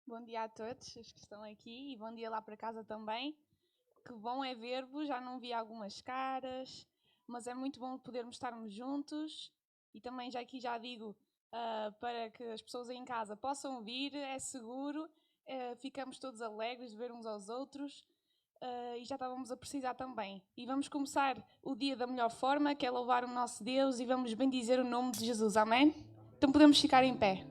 Bom dia a todos os que estão aqui e bom dia lá para casa também. Que bom é ver-vos, já não vi algumas caras, mas é muito bom podermos estarmos juntos. E também já aqui já digo, para que as pessoas aí em casa possam vir, é seguro, ficamos todos alegres de ver uns aos outros e já estávamos a precisar também. E vamos começar o dia da melhor forma, que é louvar o nosso Deus e vamos bendizer o nome de Jesus, amém? Então podemos ficar em pé.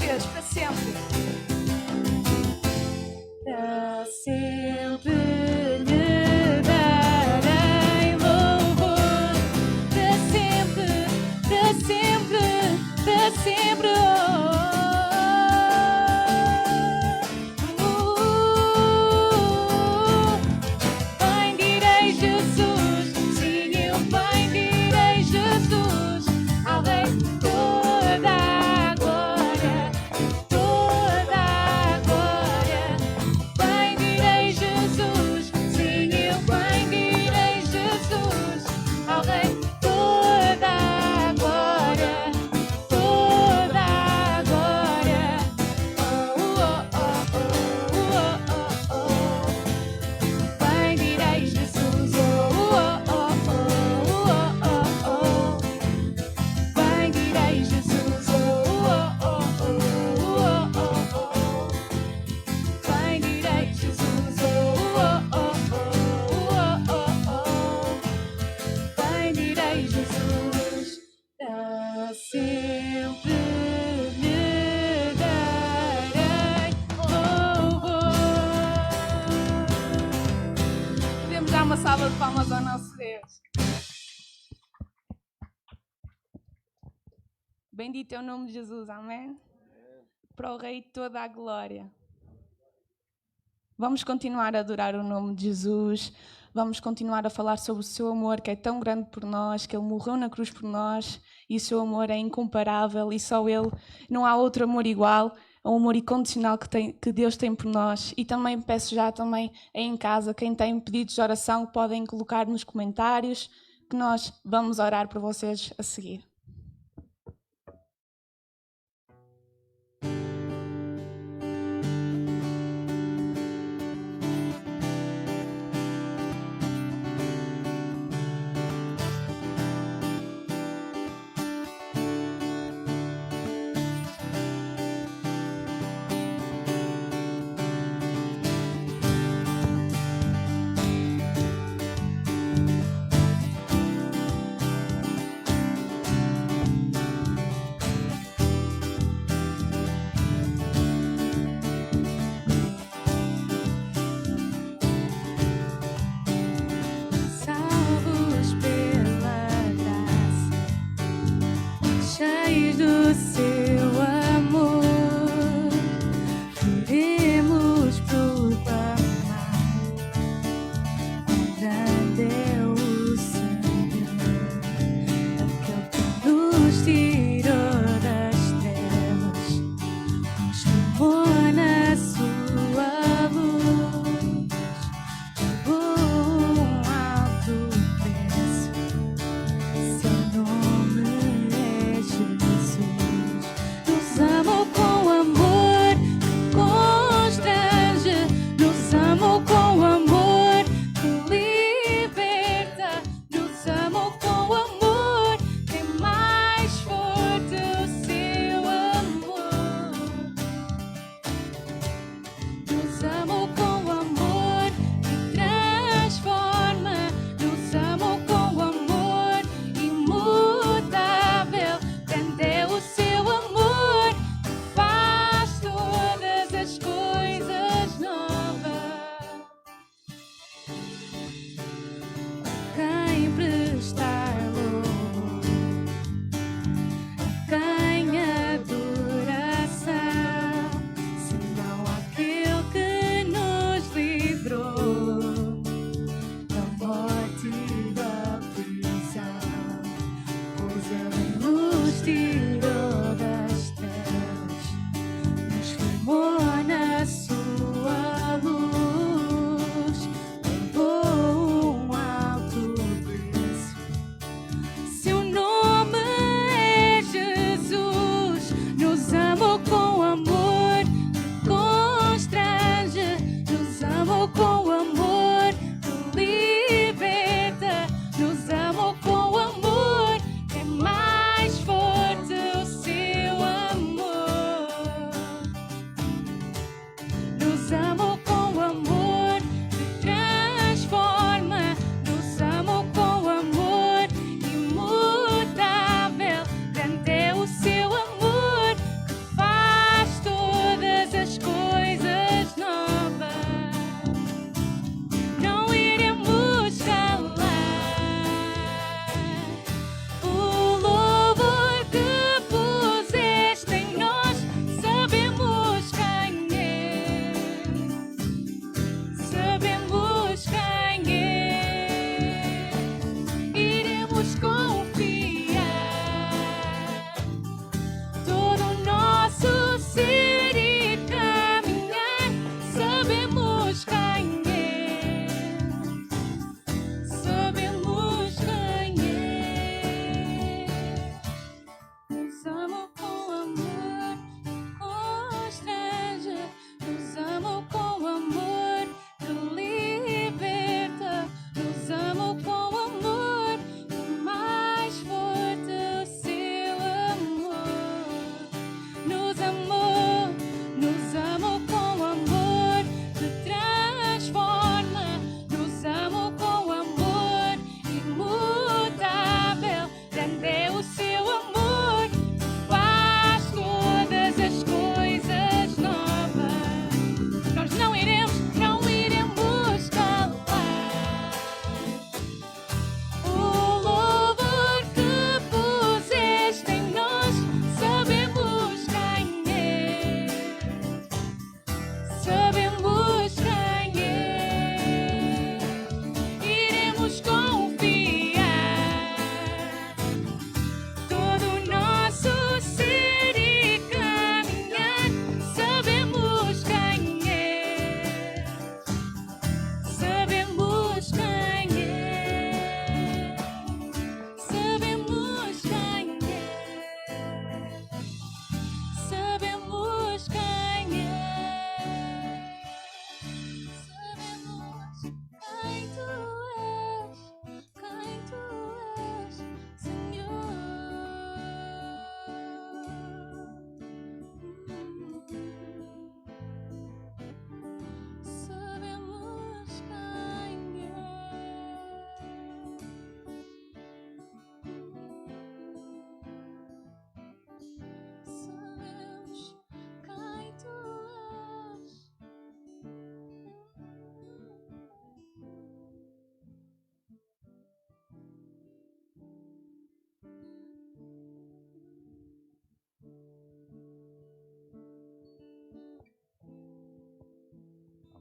Para sempre. Para sempre lhe darei louvor. Para sempre, para sempre, para sempre. Bendirei Jesus, sim, eu bendirei Jesus, ao Rei toda a glória. Toda a glória, bendirei salva de palmas ao nosso Deus. Bendito é o nome de Jesus, amém? Para o Rei toda a glória. Vamos continuar a adorar o nome de Jesus. Vamos continuar a falar sobre o seu amor, que é tão grande por nós, que Ele morreu na cruz por nós, e o seu amor é incomparável, e só Ele, não há outro amor igual, é um amor incondicional que Deus tem por nós. E também peço já também aí em casa, quem tem pedidos de oração, podem colocar nos comentários, que nós vamos orar por vocês a seguir.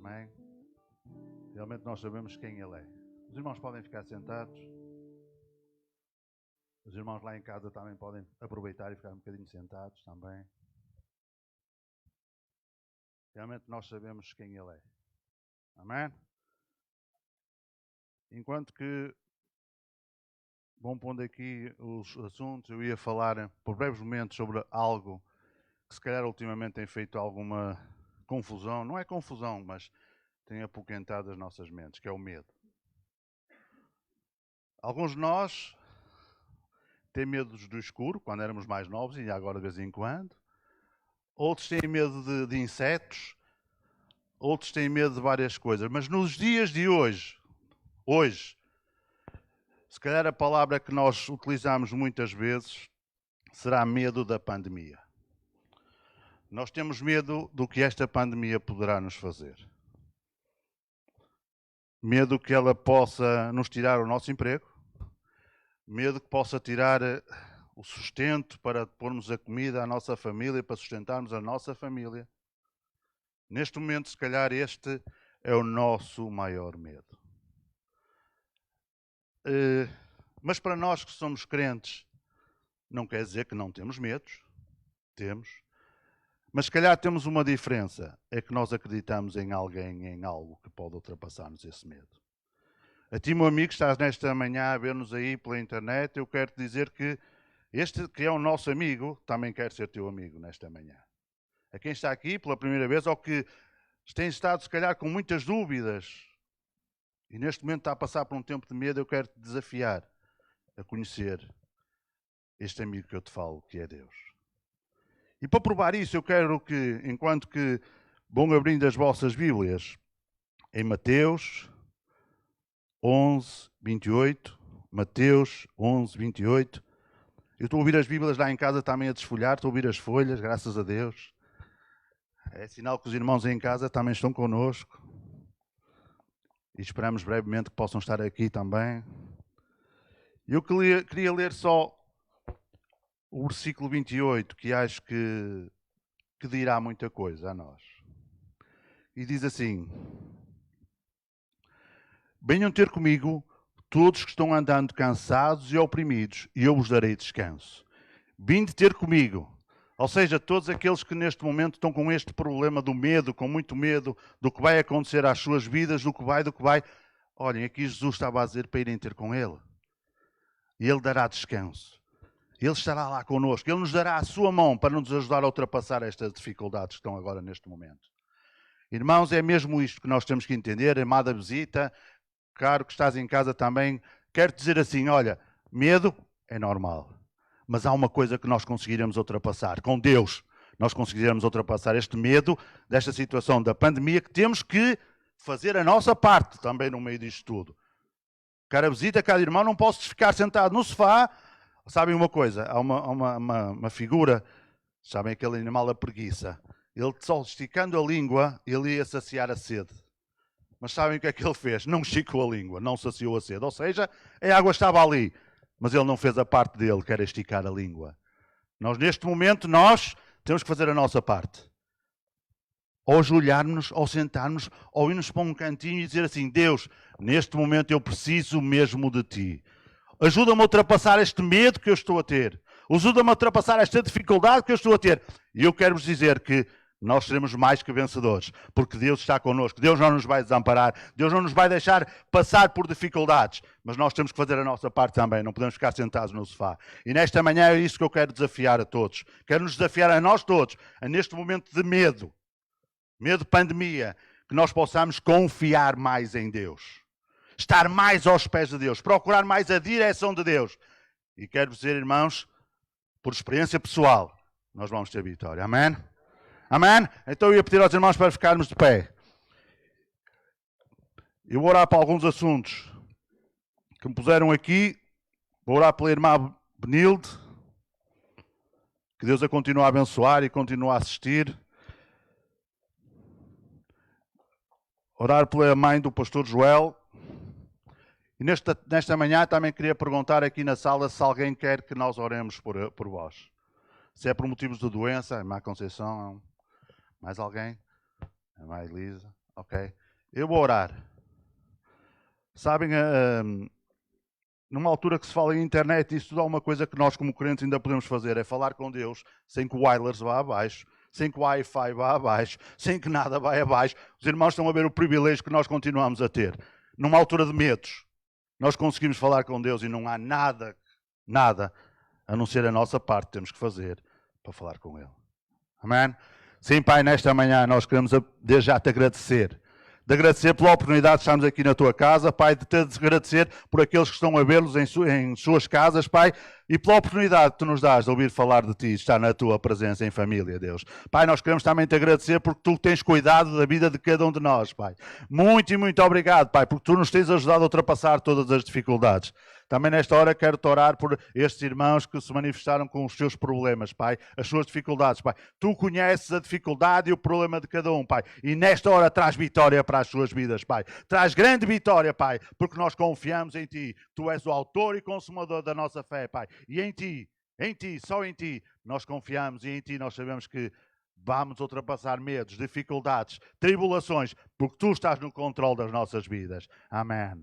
Amém? Realmente nós sabemos quem Ele é. Os irmãos podem ficar sentados. Os irmãos lá em casa também podem aproveitar e ficar um bocadinho sentados também. Realmente nós sabemos quem Ele é. Amém? Enquanto que vão pondo aqui os assuntos, eu ia falar por breves momentos sobre algo que se calhar ultimamente tem feito alguma confusão. Não é confusão, mas tem apoquentado as nossas mentes, que é o medo. Alguns de nós têm medo do escuro, quando éramos mais novos e agora de vez em quando. Outros têm medo de insetos. Outros têm medo de várias coisas. Mas nos dias de hoje, se calhar a palavra que nós utilizamos muitas vezes será medo da pandemia. Nós temos medo do que esta pandemia poderá nos fazer. Medo que ela possa nos tirar o nosso emprego. Medo que possa tirar o sustento para pormos a comida à nossa família, para sustentarmos a nossa família. Neste momento, se calhar, este é o nosso maior medo. Mas para nós que somos crentes, não quer dizer que não temos medos. Temos. Mas se calhar temos uma diferença. É que nós acreditamos em alguém, em algo que pode ultrapassar-nos esse medo. A ti, meu amigo, estás nesta manhã a ver-nos aí pela internet, eu quero te dizer que este que é o nosso amigo, também quer ser teu amigo nesta manhã. A quem está aqui pela primeira vez, ou que tem estado se calhar com muitas dúvidas, e neste momento está a passar por um tempo de medo, eu quero te desafiar a conhecer este amigo que eu te falo, que é Deus. E para provar isso, eu quero que, enquanto que vão abrindo as vossas Bíblias, em Mateus 11, 28, Mateus 11, 28. Eu estou a ouvir as Bíblias lá em casa também a desfolhar, estou a ouvir as folhas, graças a Deus. É sinal que os irmãos em casa também estão connosco. E esperamos brevemente que possam estar aqui também. Eu queria ler só o versículo 28, que acho que dirá muita coisa a nós. E diz assim: venham ter comigo todos que estão andando cansados e oprimidos, e eu vos darei descanso. Vinde ter comigo. Ou seja, todos aqueles que neste momento estão com este problema do medo, com muito medo do que vai acontecer às suas vidas, do que vai. Olhem, aqui Jesus estava a dizer para irem ter com Ele. E Ele dará descanso. Ele estará lá connosco. Ele nos dará a sua mão para nos ajudar a ultrapassar estas dificuldades que estão agora neste momento. Irmãos, é mesmo isto que nós temos que entender. Amada visita, caro que estás em casa também, quero dizer assim, olha, medo é normal. Mas há uma coisa que nós conseguiremos ultrapassar. Com Deus, nós conseguiremos ultrapassar este medo desta situação da pandemia, que temos que fazer a nossa parte também no meio disto tudo. Cara visita, cada irmão, não posso ficar sentado no sofá. Sabem uma coisa? Há uma figura, sabem aquele animal da preguiça. Ele só esticando a língua, ele ia saciar a sede. Mas sabem o que é que ele fez? Não esticou a língua, não saciou a sede. Ou seja, a água estava ali. Mas ele não fez a parte dele, que era esticar a língua. Nós, neste momento, nós temos que fazer a nossa parte. Ou ajoelharmos, ou sentarmos, ou irmos para um cantinho e dizer assim, Deus, neste momento eu preciso mesmo de Ti. Ajuda-me a ultrapassar este medo que eu estou a ter. Ajuda-me a ultrapassar esta dificuldade que eu estou a ter. E eu quero-vos dizer que nós seremos mais que vencedores, porque Deus está connosco. Deus não nos vai desamparar. Deus não nos vai deixar passar por dificuldades. Mas nós temos que fazer a nossa parte também. Não podemos ficar sentados no sofá. E nesta manhã é isso que eu quero desafiar a todos. Quero nos desafiar a nós todos, a neste momento de medo de pandemia, que nós possamos confiar mais em Deus. Estar mais aos pés de Deus. Procurar mais a direção de Deus. E quero dizer, irmãos, por experiência pessoal, nós vamos ter vitória. Amém? Amém? Então eu ia pedir aos irmãos para ficarmos de pé. Eu vou orar para alguns assuntos que me puseram aqui. Vou orar pela irmã Benilde. Que Deus a continue a abençoar e continue a assistir. Orar pela mãe do pastor Joel. E nesta manhã também queria perguntar aqui na sala se alguém quer que nós oremos por vós. Se é por motivos de doença, a irmã Conceição, mais alguém? A irmã Elisa, ok. Eu vou orar. Sabem, numa altura que se fala em internet, isso tudo é uma coisa que nós como crentes ainda podemos fazer, é falar com Deus sem que o wireless vá abaixo, sem que o Wi-Fi vá abaixo, sem que nada vá abaixo. Os irmãos estão a ver o privilégio que nós continuamos a ter. Numa altura de medos, nós conseguimos falar com Deus e não há nada, a não ser a nossa parte que temos que fazer para falar com Ele. Amém? Sim, Pai, nesta manhã nós queremos desde já te agradecer. De agradecer pela oportunidade de estarmos aqui na tua casa, Pai, de te agradecer por aqueles que estão a vê-los em suas casas, Pai, e pela oportunidade que tu nos dás de ouvir falar de ti, estar na tua presença em família, Deus. Pai, nós queremos também te agradecer porque tu tens cuidado da vida de cada um de nós, Pai. Muito e muito obrigado, Pai, porque tu nos tens ajudado a ultrapassar todas as dificuldades. Também nesta hora quero-te orar por estes irmãos que se manifestaram com os seus problemas, Pai, as suas dificuldades, Pai. Tu conheces a dificuldade e o problema de cada um, Pai. E nesta hora traz vitória para as suas vidas, Pai. Traz grande vitória, Pai, porque nós confiamos em Ti. Tu és o autor e consumador da nossa fé, Pai. E em Ti, só em Ti, nós confiamos e em Ti nós sabemos que vamos ultrapassar medos, dificuldades, tribulações, porque Tu estás no controle das nossas vidas. Amém.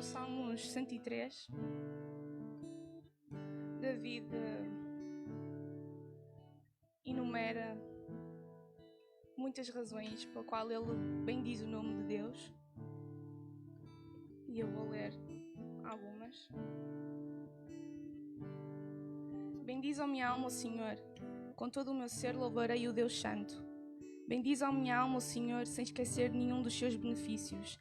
no Salmos 103, David enumera muitas razões pela qual ele bendiz o nome de Deus. E eu vou ler algumas. Bendiz a minha alma o Senhor, com todo o meu ser louvarei o Deus Santo. Bendiz a minha alma o Senhor, sem esquecer nenhum dos seus benefícios.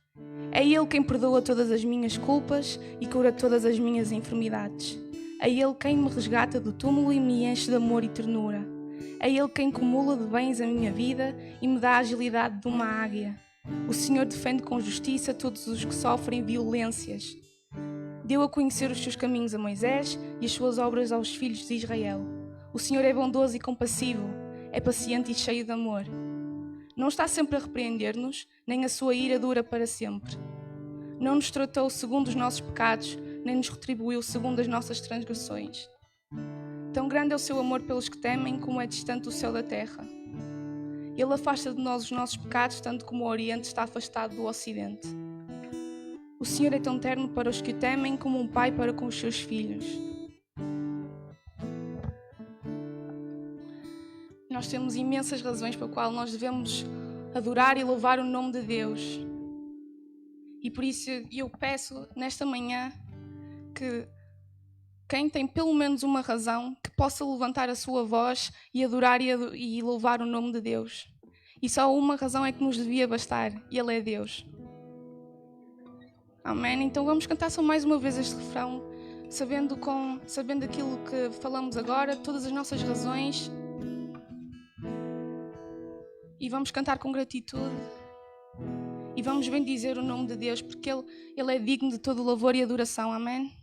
É Ele quem perdoa todas as minhas culpas e cura todas as minhas enfermidades. É Ele quem me resgata do túmulo e me enche de amor e ternura. É Ele quem acumula de bens a minha vida e me dá a agilidade de uma águia. O Senhor defende com justiça todos os que sofrem violências. Deu a conhecer os seus caminhos a Moisés e as suas obras aos filhos de Israel. O Senhor é bondoso e compassivo, é paciente e cheio de amor. Não está sempre a repreender-nos, nem a sua ira dura para sempre. Não nos tratou segundo os nossos pecados, nem nos retribuiu segundo as nossas transgressões. Tão grande é o seu amor pelos que temem, como é distante o céu da terra. Ele afasta de nós os nossos pecados, tanto como o Oriente está afastado do Ocidente. O Senhor é tão terno para os que o temem, como um pai para com os seus filhos. Nós temos imensas razões pela qual nós devemos adorar e louvar o nome de Deus. E por isso eu peço nesta manhã que quem tem pelo menos uma razão, que possa levantar a sua voz e adorar e louvar o nome de Deus. E só uma razão é que nos devia bastar, e Ele é Deus. Amém? Então vamos cantar só mais uma vez este refrão, sabendo aquilo que falamos agora, todas as nossas razões. E vamos cantar com gratitude. E vamos bendizer o nome de Deus, porque Ele é digno de todo louvor e adoração. Amém?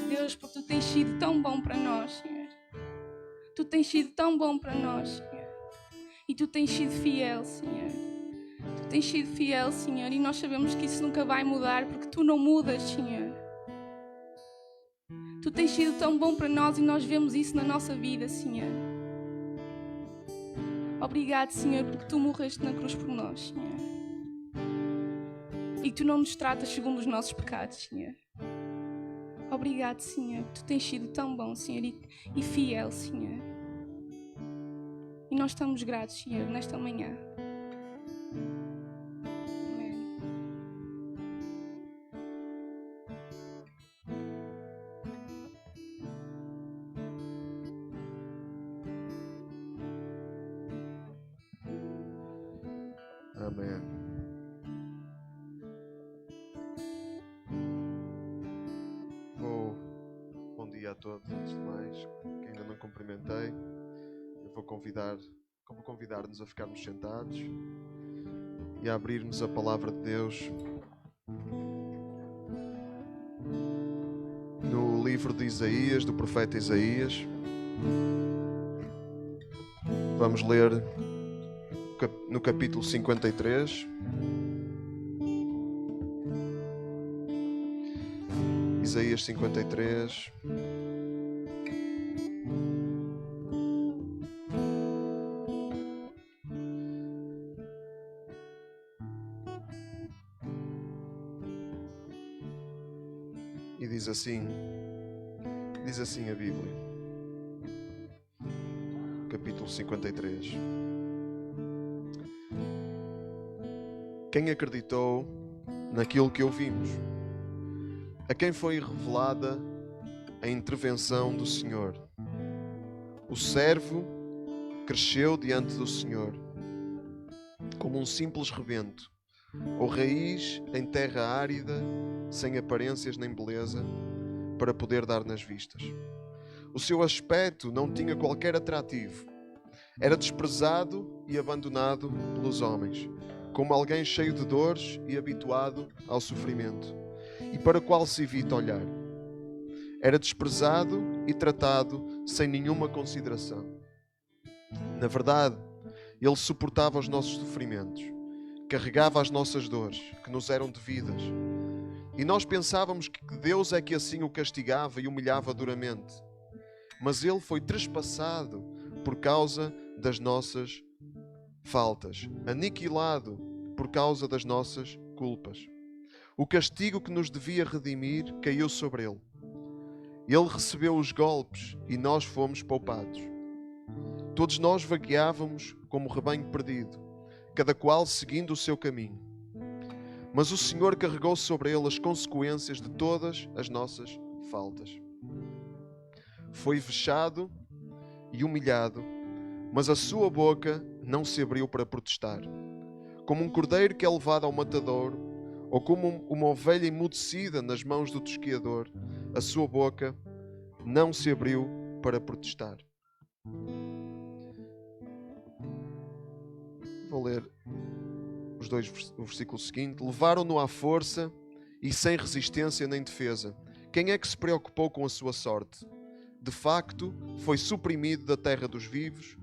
Deus, porque Tu tens sido tão bom para nós, Senhor. Tu tens sido tão bom para nós, Senhor. E Tu tens sido fiel, Senhor. Tu tens sido fiel, Senhor. E nós sabemos que isso nunca vai mudar, porque Tu não mudas, Senhor. Tu tens sido tão bom para nós e nós vemos isso na nossa vida, Senhor. Obrigado, Senhor, porque Tu morreste na cruz por nós, Senhor. E Tu não nos tratas segundo os nossos pecados, Senhor. Obrigado, Senhor. Tu tens sido tão bom, Senhor, e fiel, Senhor. E nós estamos gratos, Senhor, nesta manhã. Amém. Amém. Bom dia a todos, antes de mais, que ainda não cumprimentei. Eu vou convidar-nos a ficarmos sentados e a abrirmos a palavra de Deus no livro de Isaías, do profeta Isaías. Vamos ler no capítulo 53. Isaías 53. E diz assim a Bíblia, capítulo 53. Quem acreditou naquilo que ouvimos? A quem foi revelada a intervenção do Senhor? O servo cresceu diante do Senhor, como um simples rebento, ou raiz em terra árida, sem aparências nem beleza, para poder dar nas vistas. O seu aspecto não tinha qualquer atrativo. Era desprezado e abandonado pelos homens, como alguém cheio de dores e habituado ao sofrimento, e para o qual se evita olhar. Era desprezado e tratado sem nenhuma consideração. Na verdade, ele suportava os nossos sofrimentos, carregava as nossas dores, que nos eram devidas. E nós pensávamos que Deus é que assim o castigava e humilhava duramente. Mas ele foi trespassado por causa das nossas faltas, aniquilado por causa das nossas culpas. O castigo que nos devia redimir caiu sobre ele. Ele recebeu os golpes e nós fomos poupados. Todos nós vagueávamos como rebanho perdido, cada qual seguindo o seu caminho. Mas o Senhor carregou sobre ele as consequências de todas as nossas faltas. Foi vexado e humilhado, mas a sua boca não se abriu para protestar. Como um cordeiro que é levado ao matadouro, ou como uma ovelha emudecida nas mãos do tosquiador, a sua boca não se abriu para protestar. Vou ler o versículo seguinte. Levaram-no à força e sem resistência nem defesa. Quem é que se preocupou com a sua sorte? De facto, foi suprimido da terra dos vivos,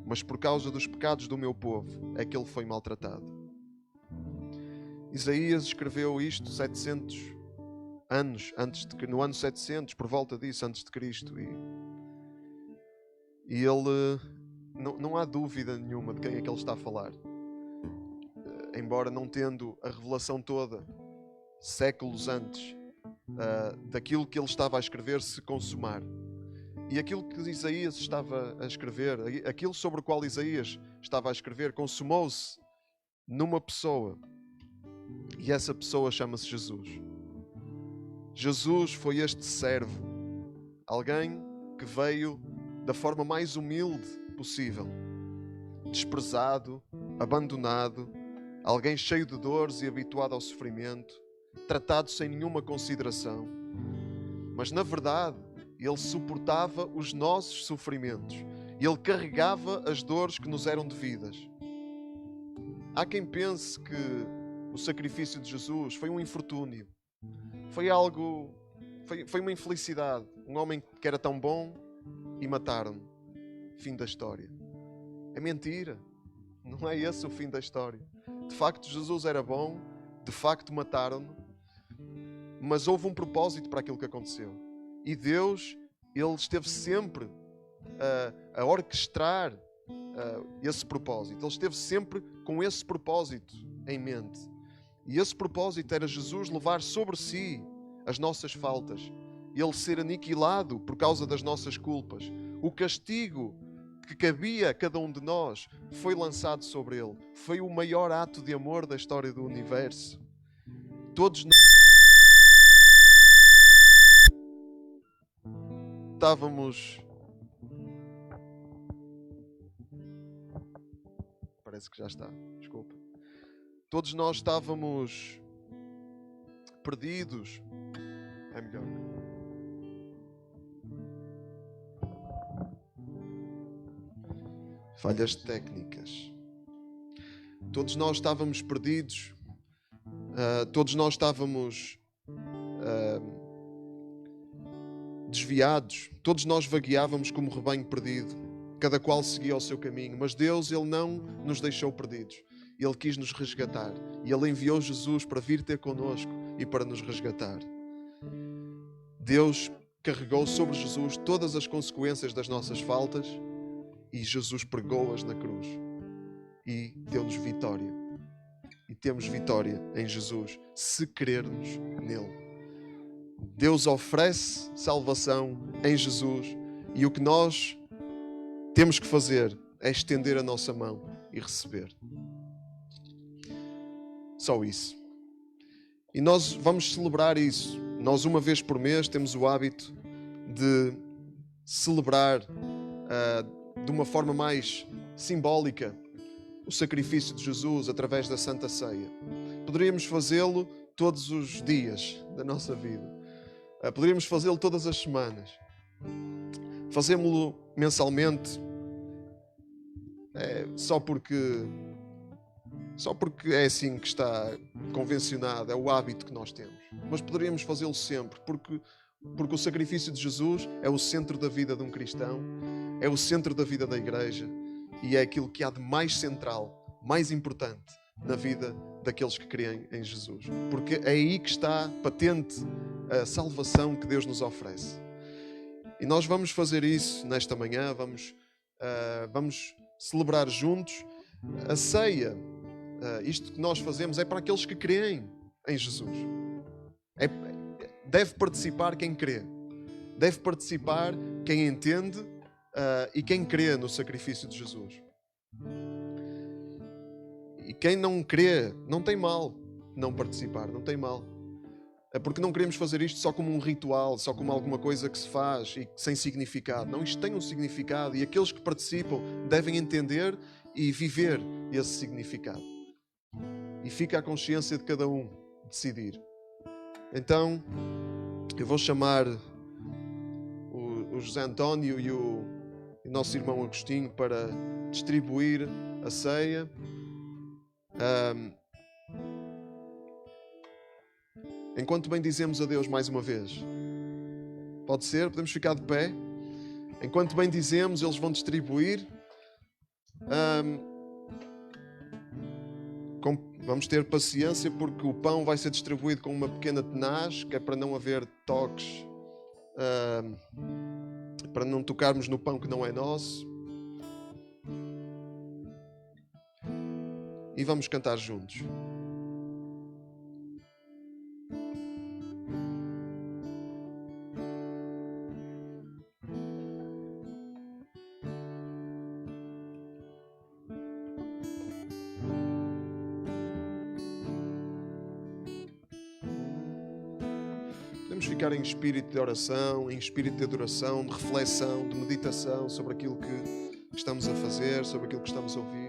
mas por causa dos pecados do meu povo é que ele foi maltratado. Isaías escreveu isto 700 anos antes de, no ano 700, por volta disso, antes de Cristo. E ele, não há dúvida nenhuma de quem é que ele está a falar. Embora não tendo a revelação toda, séculos antes daquilo que ele estava a escrever se consumar. E aquilo que Isaías estava a escrever, aquilo sobre o qual Isaías estava a escrever, consumou-se numa pessoa. E essa pessoa chama-se Jesus. Jesus foi este servo, alguém que veio da forma mais humilde possível, desprezado, abandonado, alguém cheio de dores e habituado ao sofrimento, tratado sem nenhuma consideração. Mas na verdade, ele suportava os nossos sofrimentos. Ele carregava as dores que nos eram devidas. Há quem pense que o sacrifício de Jesus foi um infortúnio. Foi uma infelicidade. Um homem que era tão bom e mataram-no. Fim da história. É mentira. Não é esse o fim da história. De facto, Jesus era bom. De facto, mataram-no. Mas houve um propósito para aquilo que aconteceu. E Deus, Ele esteve sempre a orquestrar esse propósito. Ele esteve sempre com esse propósito em mente. E esse propósito era Jesus levar sobre si as nossas faltas. Ele ser aniquilado por causa das nossas culpas. O castigo que cabia a cada um de nós foi lançado sobre Ele. Foi o maior ato de amor da história do universo. Todos nós estávamos... Parece que já está, desculpa. Todos nós estávamos perdidos. É melhor. Falhas técnicas. Todos nós estávamos perdidos. Todos nós estávamos desviados. Todos nós vagueávamos como rebanho perdido. cada qual seguia o seu caminho, mas Deus, Ele não nos deixou perdidos. Ele quis nos resgatar e Ele enviou Jesus para vir ter connosco e para nos resgatar. Deus carregou sobre Jesus todas as consequências das nossas faltas e Jesus pregou-as na cruz e deu-nos vitória. E temos vitória em Jesus se crermos nele. Deus oferece salvação em Jesus e o que nós temos que fazer é estender a nossa mão e receber. Só isso. E nós vamos celebrar isso. Nós, uma vez por mês, temos o hábito de celebrar de uma forma mais simbólica o sacrifício de Jesus através da Santa Ceia. Poderíamos fazê-lo todos os dias da nossa vida. Poderíamos fazê-lo todas as semanas. Fazemos-lo mensalmente só porque é assim que está convencionado, é o hábito que nós temos. Mas poderíamos fazê-lo sempre, porque o sacrifício de Jesus é o centro da vida de um cristão, é o centro da vida da igreja e é aquilo que há de mais central, mais importante na vida daqueles que creem em Jesus. Porque é aí que está patente a salvação que Deus nos oferece. E nós vamos fazer isso nesta manhã, vamos celebrar juntos a ceia. Isto que nós fazemos é para aqueles que creem em Jesus. Deve participar quem crê. Deve participar quem entende e quem crê no sacrifício de Jesus. E quem não crê, não tem mal não participar, não tem mal. É porque não queremos fazer isto só como um ritual, só como alguma coisa que se faz e sem significado. Não, isto tem um significado e aqueles que participam devem entender e viver esse significado. E fica à consciência de cada um decidir. Então, eu vou chamar o José António e o nosso irmão Agostinho para distribuir a ceia. Enquanto bendizemos a Deus mais uma vez. Pode ser? Podemos ficar de pé? Enquanto bendizemos, eles vão distribuir. Vamos ter paciência porque o pão vai ser distribuído com uma pequena tenaz, que é para não haver toques, para não tocarmos no pão que não é nosso. E vamos cantar juntos. Ficar em espírito de oração, em espírito de adoração, de reflexão, de meditação sobre aquilo que estamos a fazer, sobre aquilo que estamos a ouvir.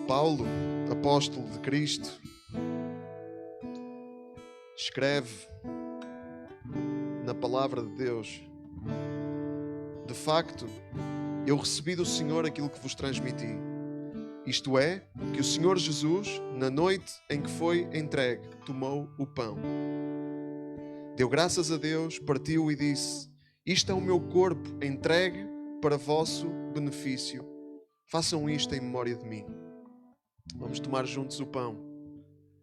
Paulo, apóstolo de Cristo, escreve na palavra de Deus: de facto, eu recebi do Senhor aquilo que vos transmiti. Isto é, que o Senhor Jesus, na noite em que foi entregue, tomou o pão. Deu graças a Deus, partiu e disse: isto é o meu corpo entregue para vosso benefício. Façam isto em memória de mim. Vamos tomar juntos o pão,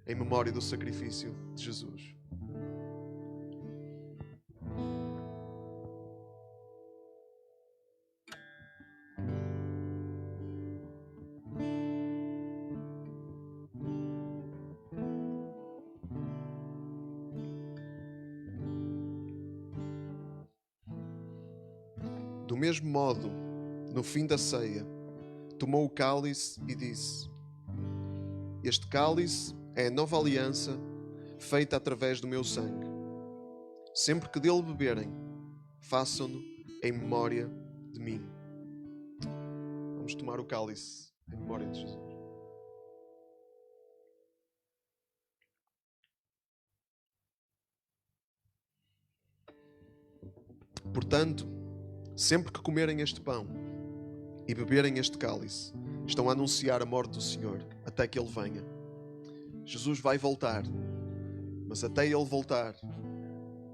em memória do sacrifício de Jesus. Do mesmo modo, no fim da ceia, tomou o cálice e disse: este cálice é a nova aliança feita através do meu sangue. Sempre que dele beberem, façam-no em memória de mim. Vamos tomar o cálice em memória de Jesus. Portanto, sempre que comerem este pão e beberem este cálice, estão a anunciar a morte do Senhor até que Ele venha. Jesus vai voltar, mas até Ele voltar,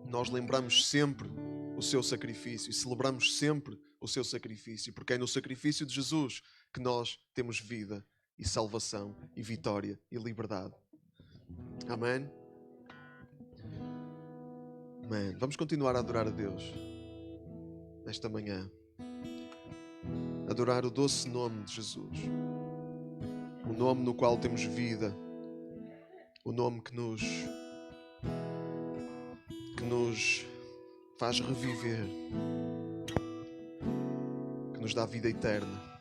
nós lembramos sempre o seu sacrifício e celebramos sempre o seu sacrifício, porque é no sacrifício de Jesus que nós temos vida e salvação e vitória e liberdade. Amém? Amém. Vamos continuar a adorar a Deus nesta manhã. Adorar o doce nome de Jesus. O nome no qual temos vida. O nome que nos faz reviver. Que nos dá vida eterna.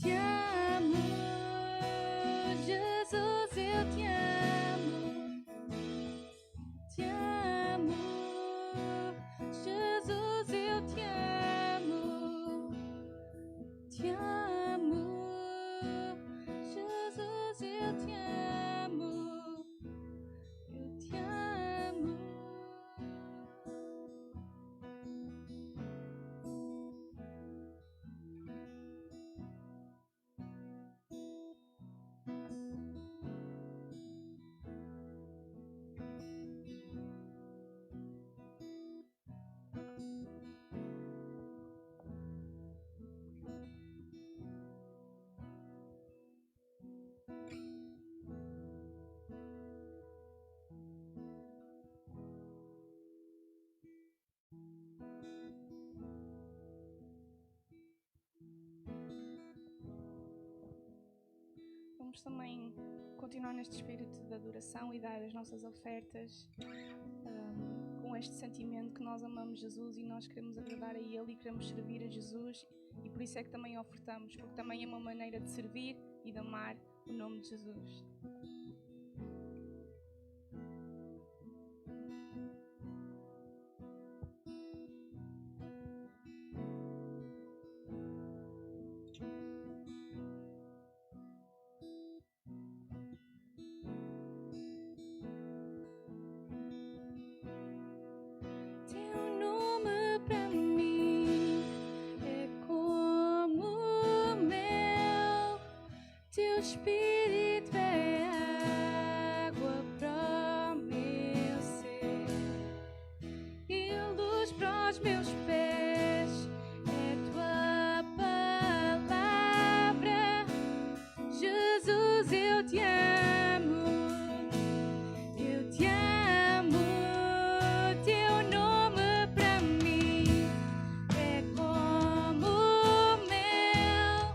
te amo, Jesus, eu te amo, te amo, Jesus, eu te amo, te amo, Jesus, eu te amo, eu te amo. Vamos também continuar neste espírito de adoração e dar as nossas ofertas com este sentimento que nós amamos Jesus e nós queremos agradar a Ele e queremos servir a Jesus, e por isso é que também ofertamos, porque também é uma maneira de servir e de amar o nome de Jesus. Teu nome para mim é como o mel, teu espírito é água para o meu ser e luz para os meus pés, é tua palavra, Jesus, eu te amo, eu te amo. Teu nome para mim é como o mel,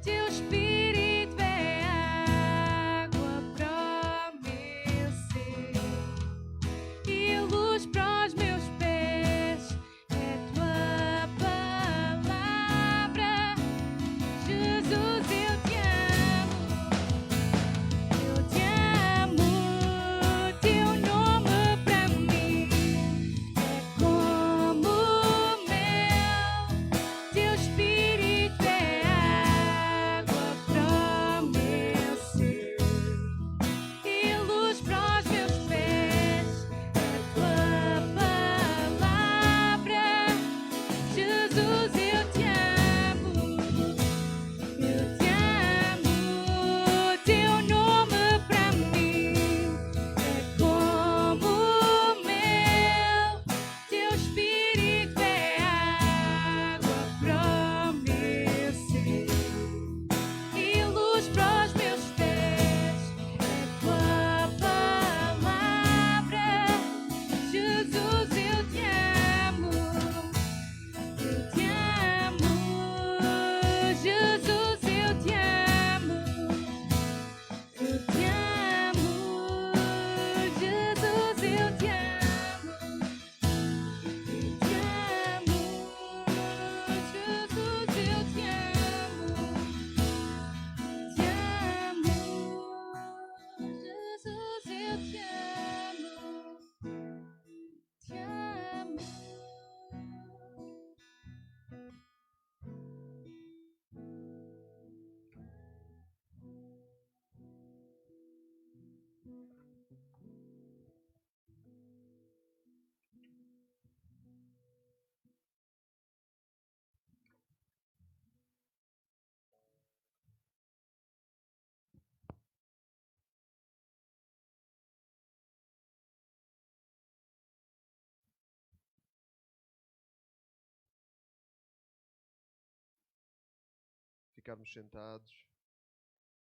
teu espírito é água para o meu ser e luz para os meus pés, é tua palavra, Jesus, eu te amo, eu te amo. Teu nome para mim é como o mel, teu espírito é água para o meu ser e luz para os meus pés, é tua palavra, Jesus, eu te amo, eu te amo. Teu nome para mim é como o mel, teu espírito é água para o meu ser e luz para os meus pés, é tua palavra, Jesus, eu te amo, eu te amo, Jesus, eu te amo, eu te amo, Jesus, eu te amo, eu te amo, Jesus, eu te amo. Te amo, Jesus, eu te amo, te amo. Ficarmos sentados.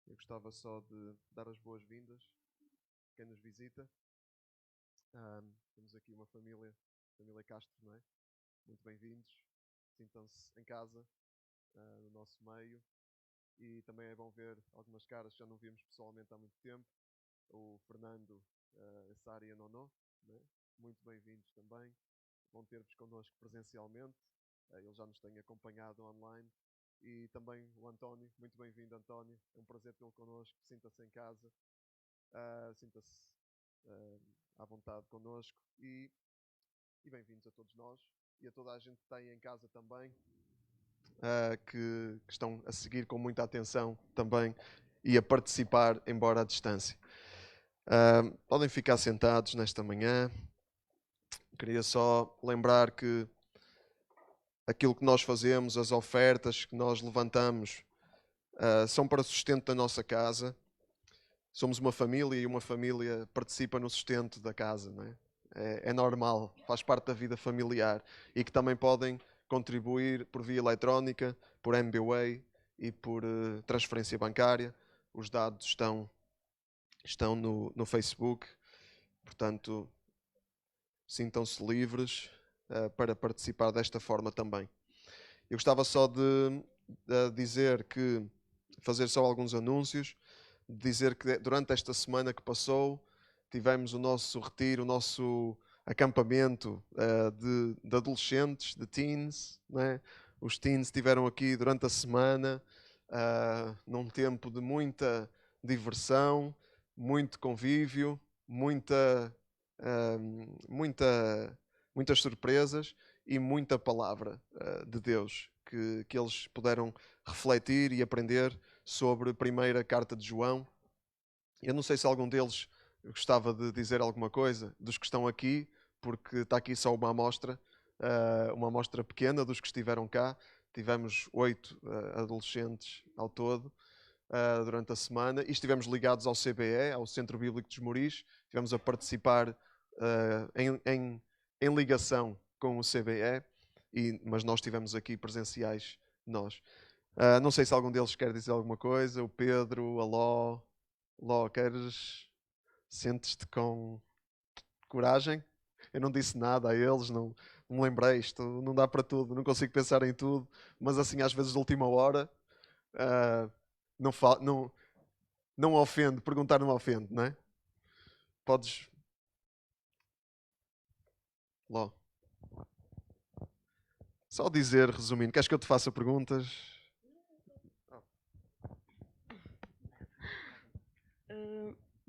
Eu gostava só de dar as boas-vindas a quem nos visita. Temos aqui uma família Castro, não é? Muito bem-vindos. Sintam-se em casa, no nosso meio. E também é bom ver algumas caras que já não vimos pessoalmente há muito tempo. O Fernando, a Sara e a Nonô, né? Muito bem-vindos também. Bom ter-vos connosco presencialmente. Ele já nos tem acompanhado online e também o António. Muito bem-vindo, António. É um prazer tê-lo connosco. Sinta-se em casa, sinta-se à vontade connosco e bem-vindos a todos nós e a toda a gente que está aí em casa também, que estão a seguir com muita atenção também e a participar, embora à distância. Podem ficar sentados nesta manhã. Queria só lembrar que aquilo que nós fazemos, as ofertas que nós levantamos, são para o sustento da nossa casa. Somos uma família e uma família participa no sustento da casa, não é? É normal, faz parte da vida familiar e que também podem contribuir por via eletrónica, por MBWay e por transferência bancária. Os dados estão no Facebook, portanto, sintam-se livres para participar desta forma também. Eu gostava só de fazer só alguns anúncios, de dizer que durante esta semana que passou, tivemos o nosso retiro, o nosso acampamento de adolescentes, de teens, né? Os teens estiveram aqui durante a semana, num tempo de muita diversão, muito convívio, muitas surpresas e muita palavra de Deus que eles puderam refletir e aprender sobre a primeira carta de João. Eu não sei se algum deles gostava de dizer alguma coisa, dos que estão aqui, porque está aqui só uma amostra pequena dos que estiveram cá. Tivemos 8 adolescentes ao todo durante a semana e estivemos ligados ao CBE, ao Centro Bíblico dos Moris. Estivemos a participar em ligação com o CBE, mas nós estivemos aqui presenciais, nós. Não sei se algum deles quer dizer alguma coisa. O Pedro, a Ló, queres? Sentes-te com coragem? Eu não disse nada a eles, não me lembrei. Isto não dá para tudo, não consigo pensar em tudo, mas assim às vezes de última hora não ofende, perguntar não ofende, não é? Podes... Ló. Só dizer, resumindo, queres que eu te faça perguntas?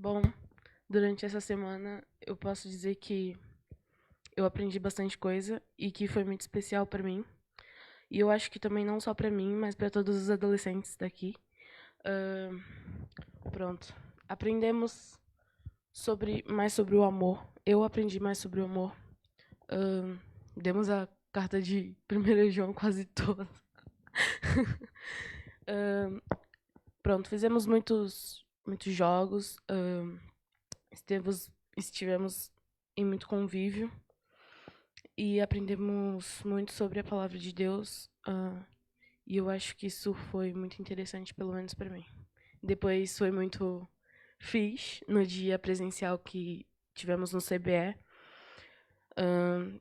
Bom, durante essa semana eu posso dizer que eu aprendi bastante coisa e que foi muito especial para mim. E eu acho que também não só para mim, mas para todos os adolescentes daqui. Pronto. Aprendemos mais sobre o amor. Eu aprendi mais sobre o amor. Demos a carta de 1 João quase toda. Pronto, fizemos muitos jogos. Estivemos em muito convívio. E aprendemos muito sobre a palavra de Deus. E eu acho que isso foi muito interessante, pelo menos para mim. Depois foi muito fixe no dia presencial que tivemos no CBE.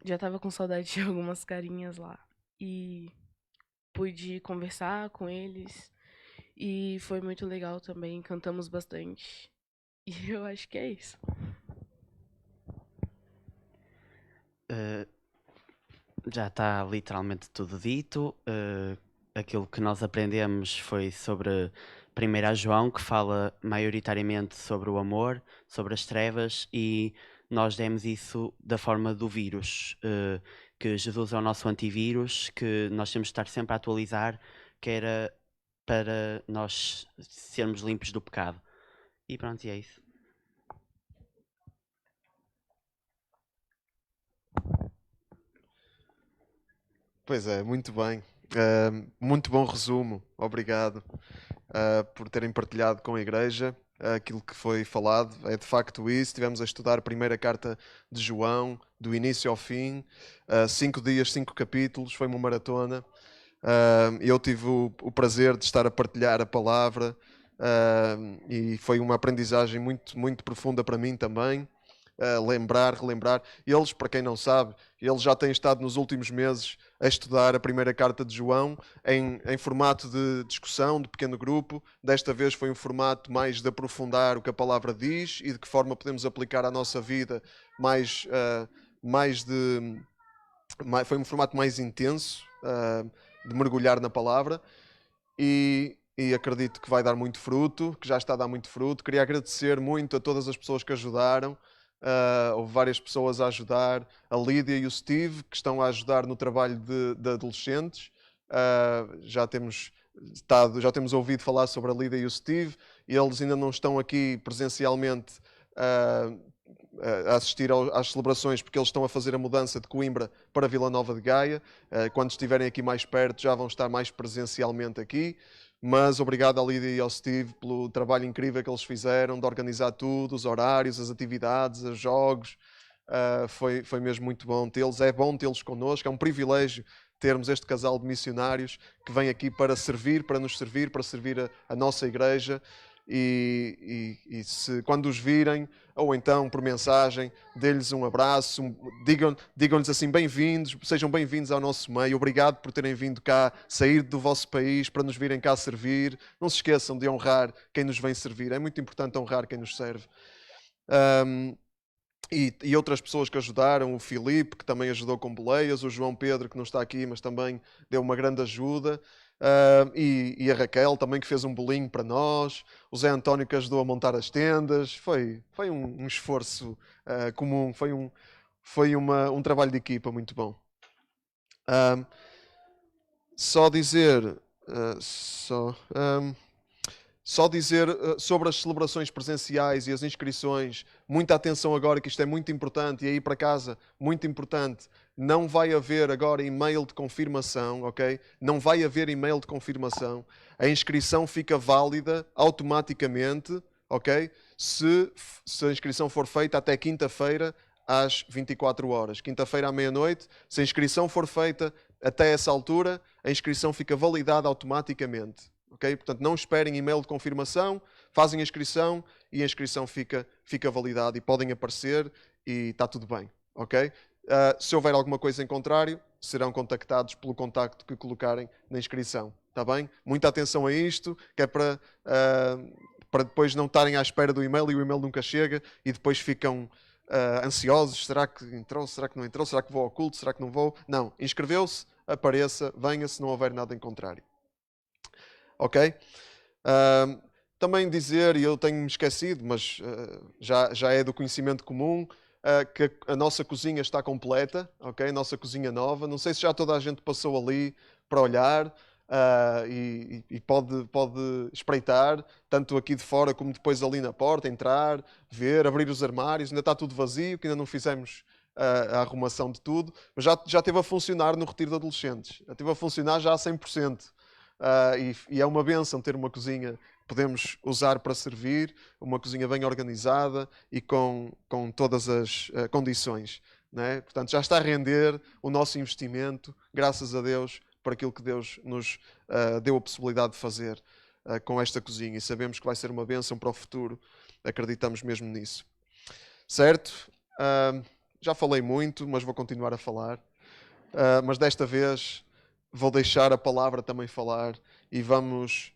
Já estava com saudade de algumas carinhas lá. E pude conversar com eles. E foi muito legal também. Cantamos bastante. E eu acho que é isso. Já está literalmente tudo dito. Aquilo que nós aprendemos foi sobre 1 João, que fala maioritariamente sobre o amor, sobre as trevas, e nós demos isso da forma do vírus, que Jesus é o nosso antivírus, que nós temos de estar sempre a atualizar, que era para nós sermos limpos do pecado. E pronto, e é isso. Pois é, muito bem. Muito bom resumo. Obrigado por terem partilhado com a Igreja aquilo que foi falado. É de facto isso. Estivemos a estudar a primeira carta de João, do início ao fim. 5 dias, 5 capítulos. Foi uma maratona. Eu tive o prazer de estar a partilhar a palavra e foi uma aprendizagem muito, muito profunda para mim também. Relembrar. Eles, para quem não sabe, eles já têm estado nos últimos meses a estudar a primeira carta de João em formato de discussão, de pequeno grupo. Desta vez foi um formato mais de aprofundar o que a palavra diz e de que forma podemos aplicar à nossa vida foi um formato mais intenso de mergulhar na palavra. e acredito que vai dar muito fruto, que já está a dar muito fruto. Queria agradecer muito a todas as pessoas que ajudaram. Houve várias pessoas a ajudar, a Lídia e o Steve, que estão a ajudar no trabalho de adolescentes. Já temos ouvido falar sobre a Lídia e o Steve, e eles ainda não estão aqui presencialmente a assistir às celebrações, porque eles estão a fazer a mudança de Coimbra para Vila Nova de Gaia. Quando estiverem aqui mais perto, já vão estar mais presencialmente aqui. Mas obrigado à Lídia e ao Steve pelo trabalho incrível que eles fizeram de organizar tudo, os horários, as atividades, os jogos. Foi mesmo muito bom tê-los. É bom tê-los connosco. É um privilégio termos este casal de missionários que vem aqui para servir, para nos servir, para servir a nossa igreja. E se quando os virem, ou então por mensagem, dê-lhes um abraço, digam-lhes assim, bem-vindos, sejam bem-vindos ao nosso meio, obrigado por terem vindo cá, sair do vosso país para nos virem cá servir. Não se esqueçam de honrar quem nos vem servir, é muito importante honrar quem nos serve. E outras pessoas que ajudaram, o Filipe, que também ajudou com boleias, o João Pedro, que não está aqui, mas também deu uma grande ajuda. E a Raquel também, que fez um bolinho para nós, o Zé António, que ajudou a montar as tendas. Foi um esforço comum, foi um trabalho de equipa muito bom. Só dizer sobre as celebrações presenciais e as inscrições, muita atenção agora, que isto é muito importante, e aí para casa, muito importante. Não vai haver agora e-mail de confirmação, ok? Não vai haver e-mail de confirmação. A inscrição fica válida automaticamente, ok? Se a inscrição for feita até quinta-feira às 24 horas. Quinta-feira à meia-noite, se a inscrição for feita até essa altura, a inscrição fica validada automaticamente. Okay? Portanto, não esperem e-mail de confirmação, fazem a inscrição e a inscrição fica validada e podem aparecer e está tudo bem. Okay? Se houver alguma coisa em contrário, serão contactados pelo contacto que colocarem na inscrição. Está bem? Muita atenção a isto, que é para depois não estarem à espera do e-mail e o e-mail nunca chega e depois ficam ansiosos. Será que entrou? Será que não entrou? Será que vou ao culto? Será que não vou? Não. Inscreveu-se, apareça, venha se não houver nada em contrário. Ok? Também dizer, e eu tenho-me esquecido, mas já é do conhecimento comum, que a nossa cozinha está completa, ok? A nossa cozinha nova. Não sei se já toda a gente passou ali para olhar e pode espreitar, tanto aqui de fora como depois ali na porta, entrar, ver, abrir os armários. Ainda está tudo vazio, que ainda não fizemos a arrumação de tudo, mas já esteve a funcionar no retiro de adolescentes. Já esteve a funcionar já a 100%. E é uma bênção ter uma cozinha que podemos usar para servir, uma cozinha bem organizada e com todas as condições. Né? Portanto, já está a render o nosso investimento, graças a Deus, por aquilo que Deus nos deu a possibilidade de fazer com esta cozinha. E sabemos que vai ser uma bênção para o futuro. Acreditamos mesmo nisso. Certo? Já falei muito, mas vou continuar a falar. Mas desta vez vou deixar a palavra também falar e vamos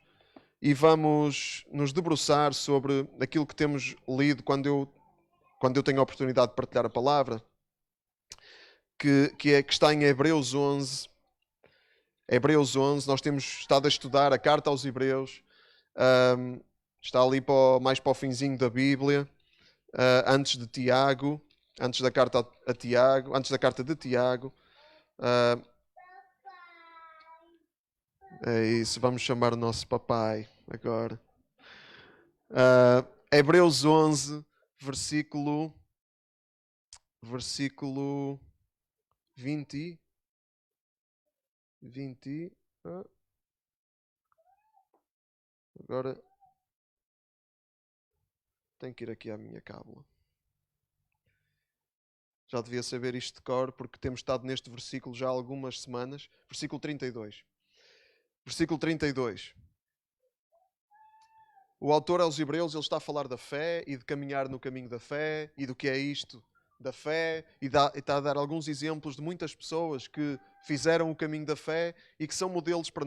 nos debruçar sobre aquilo que temos lido quando eu tenho a oportunidade de partilhar a palavra, que está em Hebreus 11. Hebreus 11, nós temos estado a estudar a carta aos Hebreus, está ali mais para o finzinho da Bíblia, antes de Tiago, antes da carta a Tiago, antes da carta de Tiago. É isso, vamos chamar o nosso papai agora. Hebreus 11, versículo 20. Agora tenho que ir aqui à minha cábula. Já devia saber isto de cor, porque temos estado neste versículo já há algumas semanas. Versículo 32. Versículo 32. O autor aos Hebreus, ele está a falar da fé e de caminhar no caminho da fé e do que é isto da fé e está a dar alguns exemplos de muitas pessoas que fizeram o caminho da fé e que são modelos para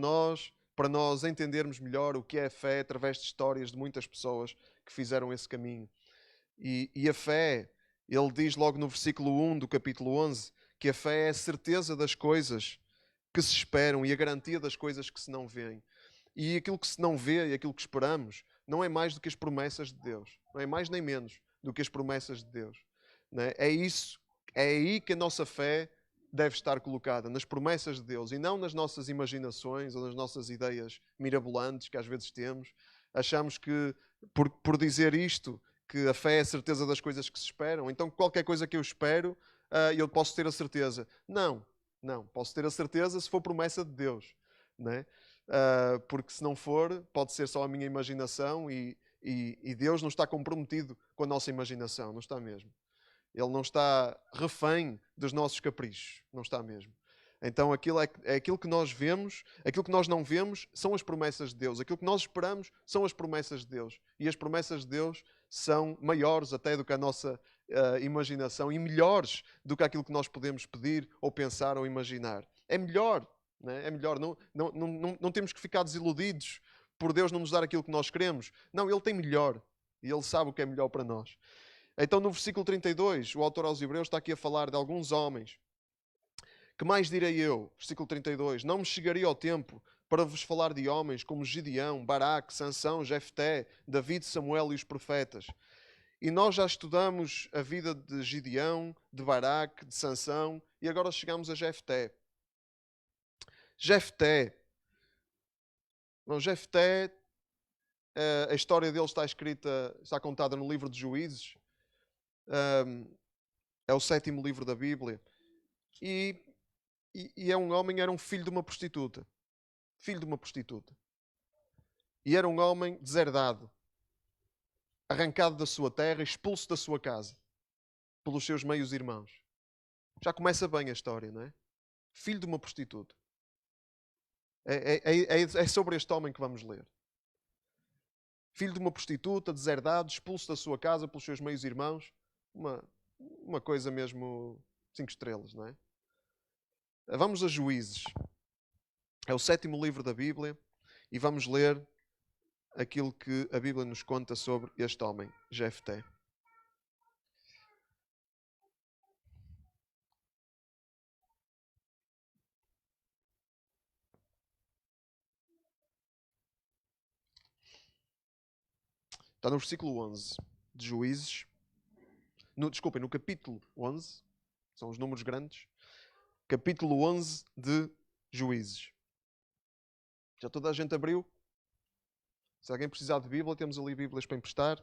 nós entendermos melhor o que é a fé através de histórias de muitas pessoas que fizeram esse caminho. E a fé, ele diz logo no versículo 1 do capítulo 11, que a fé é a certeza das coisas que se esperam e a garantia das coisas que se não veem. E aquilo que se não vê e aquilo que esperamos não é mais do que as promessas de Deus. Não é mais nem menos do que as promessas de Deus. Não é? É isso, é aí que a nossa fé deve estar colocada, nas promessas de Deus e não nas nossas imaginações ou nas nossas ideias mirabolantes que às vezes temos. Achamos que por dizer isto, que a fé é a certeza das coisas que se esperam, então qualquer coisa que eu espero, eu posso ter a certeza. Não, posso ter a certeza se for promessa de Deus. Não é? Porque se não for, pode ser só a minha imaginação e Deus não está comprometido com a nossa imaginação, não está mesmo. Ele não está refém dos nossos caprichos, não está mesmo. Então aquilo é aquilo que nós vemos, aquilo que nós não vemos são as promessas de Deus. Aquilo que nós esperamos são as promessas de Deus. E as promessas de Deus são maiores até do que a nossa imaginação e melhores do que aquilo que nós podemos pedir ou pensar ou imaginar. É melhor, né? É melhor. Não temos que ficar desiludidos por Deus não nos dar aquilo que nós queremos. Não, Ele tem melhor. E Ele sabe o que é melhor para nós. Então no versículo 32, o autor aos Hebreus está aqui a falar de alguns homens. Que mais direi eu? Versículo 32. Não me chegaria ao tempo para vos falar de homens como Gideão, Baraque, Sansão, Jefté, David, Samuel e os profetas. E nós já estudamos a vida de Gideão, de Baraque, de Sansão e agora chegamos a Jefté. Jefté, a história dele está contada no livro de Juízes. É o 7º livro da Bíblia. E é um homem, era um filho de uma prostituta. Filho de uma prostituta. E era um homem deserdado. Arrancado da sua terra, expulso da sua casa. Pelos seus meios irmãos. Já começa bem a história, não é? Filho de uma prostituta. É sobre este homem que vamos ler. Filho de uma prostituta, deserdado, expulso da sua casa pelos seus meios irmãos. Uma coisa mesmo 5 estrelas, não é? Vamos a Juízes. É o 7º livro da Bíblia e vamos ler aquilo que a Bíblia nos conta sobre este homem, Jefté. Está no versículo 11 de Juízes. Desculpem, no capítulo 11. São os números grandes. Capítulo 11 de Juízes. Já toda a gente abriu? Se alguém precisar de Bíblia, temos ali Bíblias para emprestar.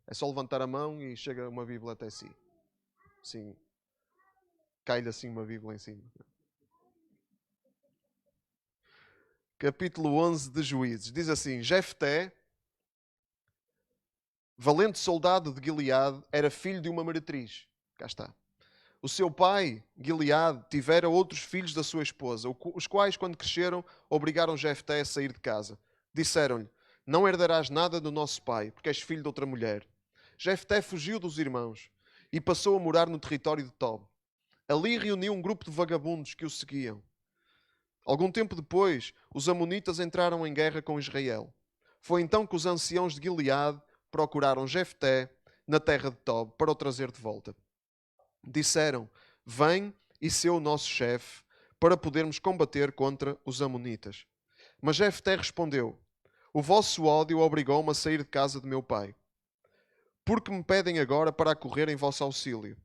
É só levantar a mão e chega uma Bíblia até si. Sim. Cai-lhe assim uma Bíblia em cima. Capítulo 11 de Juízes. Diz assim: Jefté, valente soldado de Gileade, era filho de uma meretriz. Cá está. O seu pai, Gileade, tivera outros filhos da sua esposa, os quais, quando cresceram, obrigaram Jefté a sair de casa. Disseram-lhe: não herdarás nada do nosso pai, porque és filho de outra mulher. Jefté fugiu dos irmãos e passou a morar no território de Tob. Ali reuniu um grupo de vagabundos que o seguiam. Algum tempo depois, os amonitas entraram em guerra com Israel. Foi então que os anciãos de Gileade procuraram Jefté na terra de Tob para o trazer de volta. Disseram: vem e sê o nosso chefe, para podermos combater contra os amonitas. Mas Jefté respondeu: o vosso ódio obrigou-me a sair de casa de meu pai. Por que me pedem agora para acorrer em vosso auxílio?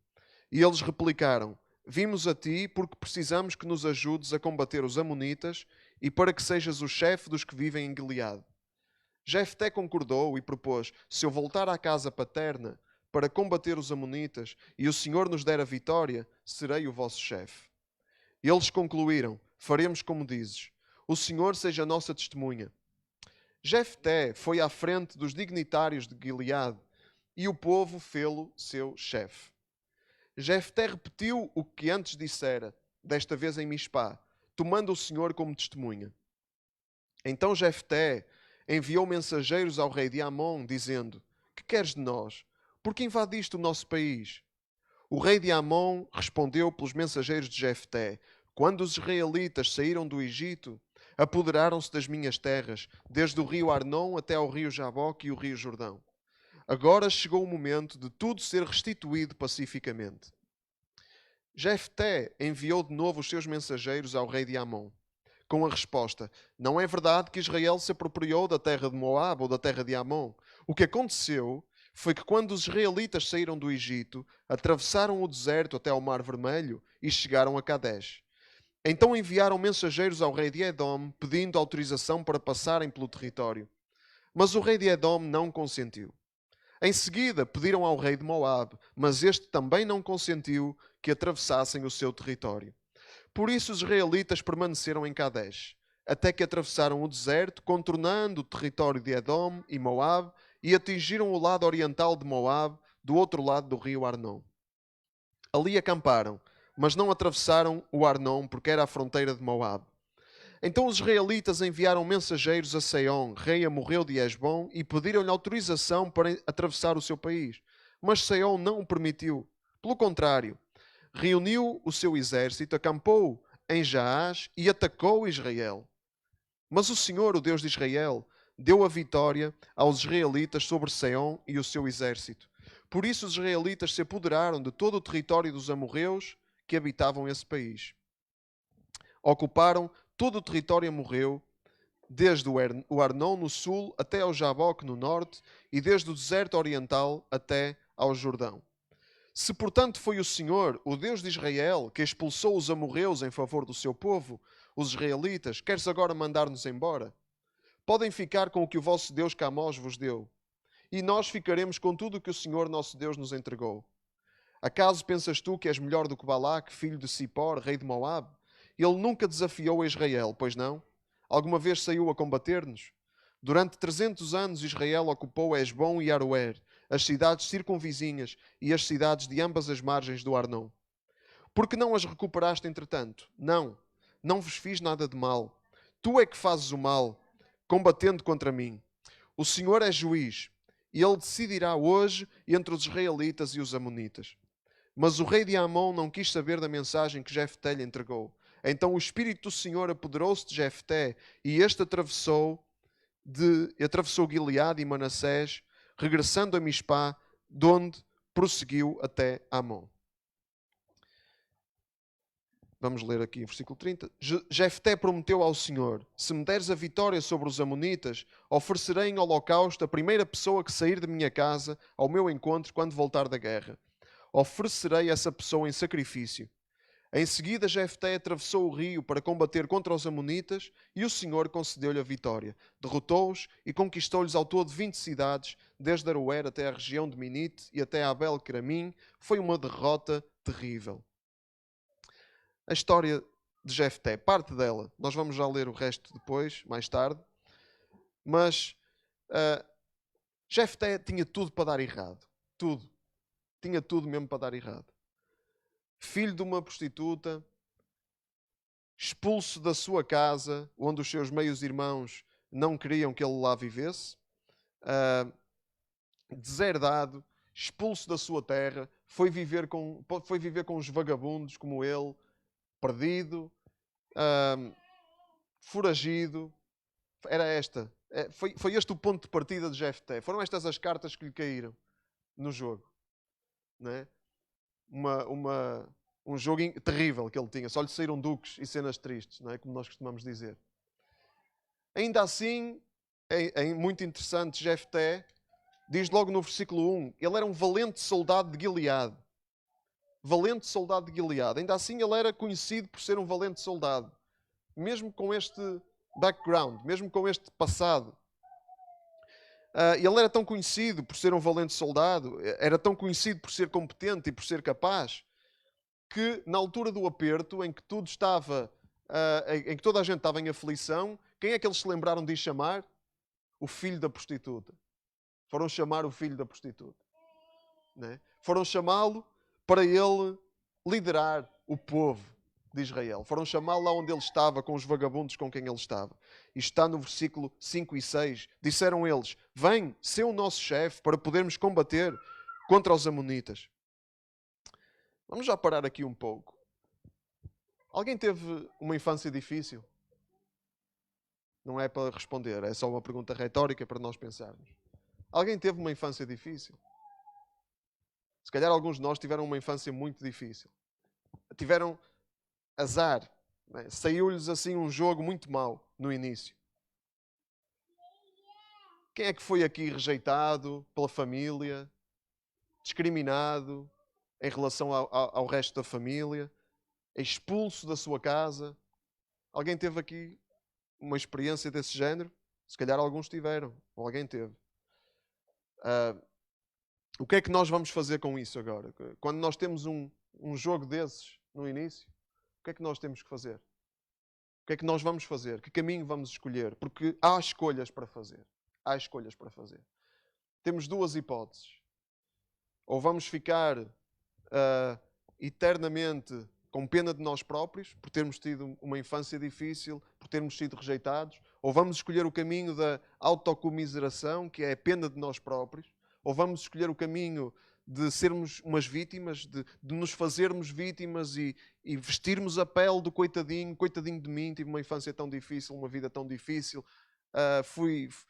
E eles replicaram: vimos a ti porque precisamos que nos ajudes a combater os amonitas e para que sejas o chefe dos que vivem em Gileade. Jefté concordou e propôs: se eu voltar à casa paterna para combater os amonitas e o Senhor nos der a vitória, serei o vosso chefe. Eles concluíram: faremos como dizes. O Senhor seja a nossa testemunha. Jefté foi à frente dos dignitários de Gileade e o povo fê-lo seu chefe. Jefté repetiu o que antes dissera, desta vez em Mispá, tomando o Senhor como testemunha. Então Jefté enviou mensageiros ao rei de Amon, dizendo: que queres de nós? Por que invadiste o nosso país? O rei de Amon respondeu pelos mensageiros de Jefté: quando os israelitas saíram do Egito, apoderaram-se das minhas terras, desde o rio Arnon até ao rio Jaboque e o rio Jordão. Agora chegou o momento de tudo ser restituído pacificamente. Jefté enviou de novo os seus mensageiros ao rei de Amon. com a resposta: não é verdade que Israel se apropriou da terra de Moab ou da terra de Amon. O que aconteceu foi que quando os israelitas saíram do Egito, atravessaram o deserto até ao Mar Vermelho e chegaram a Cadesh. Então enviaram mensageiros ao rei de Edom, pedindo autorização para passarem pelo território. Mas o rei de Edom não consentiu. Em seguida pediram ao rei de Moab, mas este também não consentiu que atravessassem o seu território. Por isso os israelitas permaneceram em Cadesh, até que atravessaram o deserto, contornando o território de Edom e Moab, e atingiram o lado oriental de Moab, do outro lado do rio Arnon. Ali acamparam, mas não atravessaram o Arnon, porque era a fronteira de Moab. Então os israelitas enviaram mensageiros a Seiom, rei amorreu de Hesbom, e pediram-lhe autorização para atravessar o seu país. Mas Seiom não o permitiu. Pelo contrário, reuniu o seu exército, acampou em Jaás e atacou Israel. Mas o Senhor, o Deus de Israel, deu a vitória aos israelitas sobre Seiom e o seu exército. Por isso os israelitas se apoderaram de todo o território dos amorreus que habitavam esse país. Ocuparam todo o território amorreu, desde o Arnon no sul até ao Jaboque no norte e desde o deserto oriental até ao Jordão. Se, portanto, foi o Senhor, o Deus de Israel, que expulsou os amorreus em favor do seu povo, os israelitas, queres agora mandar-nos embora? Podem ficar com o que o vosso Deus Camós vos deu, e nós ficaremos com tudo o que o Senhor nosso Deus nos entregou. Acaso pensas tu que és melhor do que Balaque, filho de Zippor, rei de Moab? Ele nunca desafiou a Israel, pois não? Alguma vez saiu a combater-nos? Durante 300 anos Israel ocupou Hesbom e Aroer, as cidades circunvizinhas e as cidades de ambas as margens do Arnon. Por que não as recuperaste entretanto? Não vos fiz nada de mal. Tu é que fazes o mal, combatendo contra mim. O Senhor é juiz, e ele decidirá hoje entre os israelitas e os amonitas. Mas o rei de Amon não quis saber da mensagem que Jefté lhe entregou. Então o Espírito do Senhor apoderou-se de Jefté, e este atravessou Gileade e Manassés, regressando a Mispá, de onde prosseguiu até Amon. Vamos ler aqui o versículo 30. Jefté prometeu ao Senhor: se me deres a vitória sobre os amonitas, oferecerei em holocausto a primeira pessoa que sair de minha casa ao meu encontro quando voltar da guerra. Oferecerei essa pessoa em sacrifício. Em seguida, Jefté atravessou o rio para combater contra os amonitas e o Senhor concedeu-lhe a vitória. Derrotou-os e conquistou-lhes ao todo 20 cidades, desde Aroer até a região de Minite e até Abel-Queramim. Foi uma derrota terrível. A história de Jefté, parte dela, nós vamos já ler o resto depois, mais tarde, mas Jefté tinha tudo para dar errado. Tudo. Tinha tudo mesmo para dar errado. Filho de uma prostituta, expulso da sua casa, onde os seus meios irmãos não queriam que ele lá vivesse, deserdado, expulso da sua terra, foi viver com os vagabundos como ele, perdido, foragido. Foi este o ponto de partida de Jefté. Foram estas as cartas que lhe caíram no jogo, não é? Um jogo terrível que ele tinha. Só lhe saíram duques e cenas tristes, não é? Como nós costumamos dizer. Ainda assim, é muito interessante, Jefté diz logo no versículo 1, ele era um valente soldado de Gileade. Valente soldado de Gileade. Ainda assim ele era conhecido por ser um valente soldado. Mesmo com este background, mesmo com este passado. Ele era tão conhecido por ser um valente soldado, era tão conhecido por ser competente e por ser capaz, que na altura do aperto, em que tudo estava, em que toda a gente estava em aflição, quem é que eles se lembraram de chamar? O filho da prostituta. Foram chamar o filho da prostituta. Né? Foram chamá-lo para ele liderar o povo de Israel. Foram chamá-lo lá onde ele estava, com os vagabundos com quem ele estava. Isto está no versículo 5 e 6. Disseram eles: vem, sê o nosso chefe, para podermos combater contra os amonitas. Vamos já parar aqui um pouco. Alguém teve uma infância difícil? Não é para responder, é só uma pergunta retórica para nós pensarmos. Alguém teve uma infância difícil? Se calhar alguns de nós tiveram uma infância muito difícil. Tiveram azar, né? Saiu-lhes assim um jogo muito mau no início. Quem é que foi aqui rejeitado pela família, discriminado em relação ao resto da família, expulso da sua casa? Alguém teve aqui uma experiência desse género? Se calhar alguns tiveram, ou alguém teve. O que é que nós vamos fazer com isso agora? Quando nós temos um jogo desses no início, o que é que nós temos que fazer? O que é que nós vamos fazer? Que caminho vamos escolher? Porque há escolhas para fazer. Há escolhas para fazer. Temos duas hipóteses. Ou vamos ficar eternamente com pena de nós próprios, por termos tido uma infância difícil, por termos sido rejeitados, ou vamos escolher o caminho da autocomiseração, que é a pena de nós próprios, ou vamos escolher o caminho de sermos umas vítimas, de nos fazermos vítimas e vestirmos a pele do coitadinho de mim, tive uma infância tão difícil, uma vida tão difícil,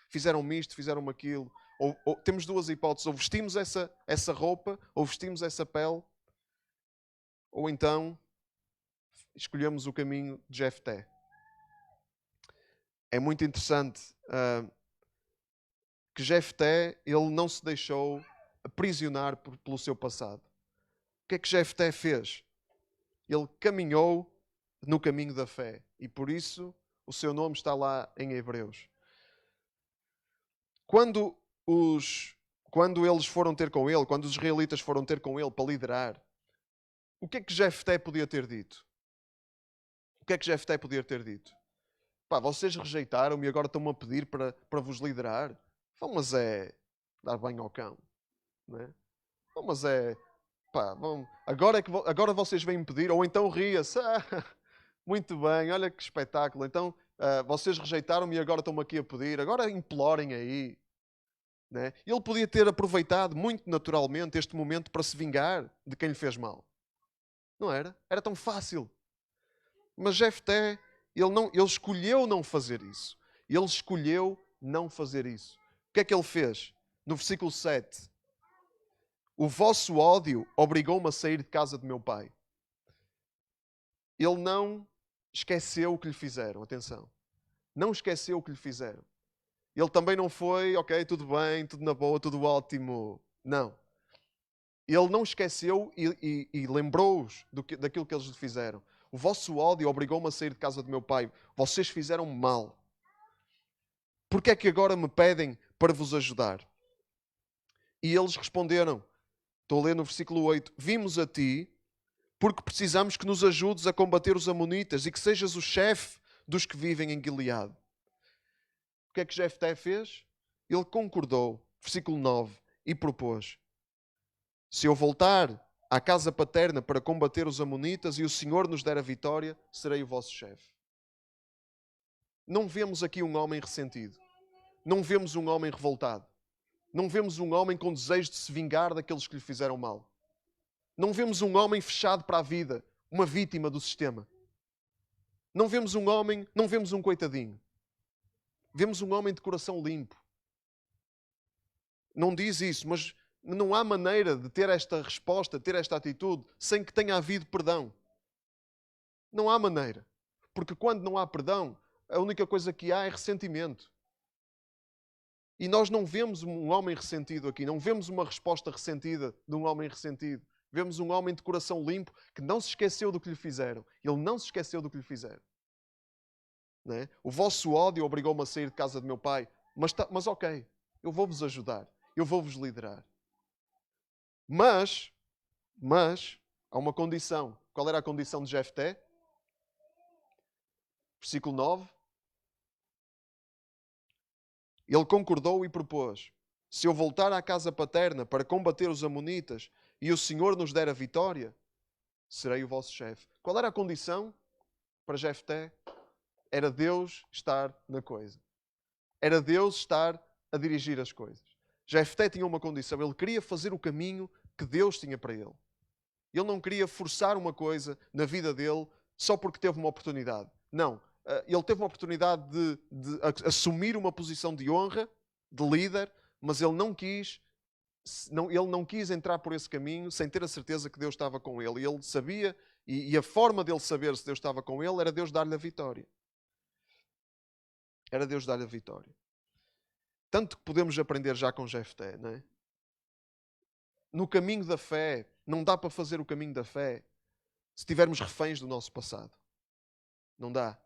fizeram-me isto, fizeram-me aquilo. Ou temos duas hipóteses, ou vestimos essa roupa, ou vestimos essa pele, ou então escolhemos o caminho de Jefté. É muito interessante que Jefté, ele não se deixou aprisionar pelo seu passado. O que é que Jefté fez? Ele caminhou no caminho da fé. E por isso o seu nome está lá em Hebreus. Quando eles foram ter com ele, quando os israelitas foram ter com ele para liderar, o que é que Jefté podia ter dito? O que é que Jefté podia ter dito? Pá, vocês rejeitaram-me e agora estão-me a pedir para vos liderar? Mas é dar banho ao cão. Não é? Mas é... Pá, agora vocês vêm-me pedir, ou então ria-se. Muito bem, olha que espetáculo. Então, vocês rejeitaram-me e agora estão-me aqui a pedir. Agora implorem aí. Né? Ele podia ter aproveitado muito naturalmente este momento para se vingar de quem lhe fez mal. Não era? Era tão fácil. Mas Jefté, ele escolheu não fazer isso. Ele escolheu não fazer isso. O que é que ele fez? No versículo 7. O vosso ódio obrigou-me a sair de casa de meu pai. Ele não esqueceu o que lhe fizeram. Atenção. Não esqueceu o que lhe fizeram. Ele também não foi, ok, tudo bem, tudo na boa, tudo ótimo. Não. Ele não esqueceu e lembrou-os daquilo que eles lhe fizeram. O vosso ódio obrigou-me a sair de casa do meu pai. Vocês fizeram mal. Por que é que agora me pedem para vos ajudar? E eles responderam, estou a ler no versículo 8, vimos a ti porque precisamos que nos ajudes a combater os amonitas e que sejas o chefe dos que vivem em Gileade. O que é que Jefté fez? Ele concordou, versículo 9, e propôs, se eu voltar à casa paterna para combater os amonitas e o Senhor nos der a vitória, serei o vosso chefe. Não vemos aqui um homem ressentido. Não vemos um homem revoltado. Não vemos um homem com desejo de se vingar daqueles que lhe fizeram mal. Não vemos um homem fechado para a vida, uma vítima do sistema. Não vemos um homem, não vemos um coitadinho. Vemos um homem de coração limpo. Não diz isso, mas não há maneira de ter esta resposta, ter esta atitude, sem que tenha havido perdão. Não há maneira. Porque quando não há perdão, a única coisa que há é ressentimento. E nós não vemos um homem ressentido aqui. Não vemos uma resposta ressentida de um homem ressentido. Vemos um homem de coração limpo que não se esqueceu do que lhe fizeram. Ele não se esqueceu do que lhe fizeram. Não é? O vosso ódio obrigou-me a sair de casa de meu pai. Mas ok, eu vou-vos ajudar. Eu vou-vos liderar. Mas, há uma condição. Qual era a condição de Jefté? Versículo 9. Ele concordou e propôs, se eu voltar à casa paterna para combater os amonitas e o Senhor nos der a vitória, serei o vosso chefe. Qual era a condição para Jefté? Era Deus estar na coisa. Era Deus estar a dirigir as coisas. Jefté tinha uma condição. Ele queria fazer o caminho que Deus tinha para ele. Ele não queria forçar uma coisa na vida dele só porque teve uma oportunidade. Não. Ele teve uma oportunidade de assumir uma posição de honra, de líder, mas ele não quis entrar por esse caminho sem ter a certeza que Deus estava com ele. E ele sabia E a forma dele saber se Deus estava com ele era Deus dar-lhe a vitória. Era Deus dar-lhe a vitória. Tanto que podemos aprender já com Jefté, não é? No caminho da fé, não dá para fazer o caminho da fé se estivermos reféns do nosso passado. Não dá.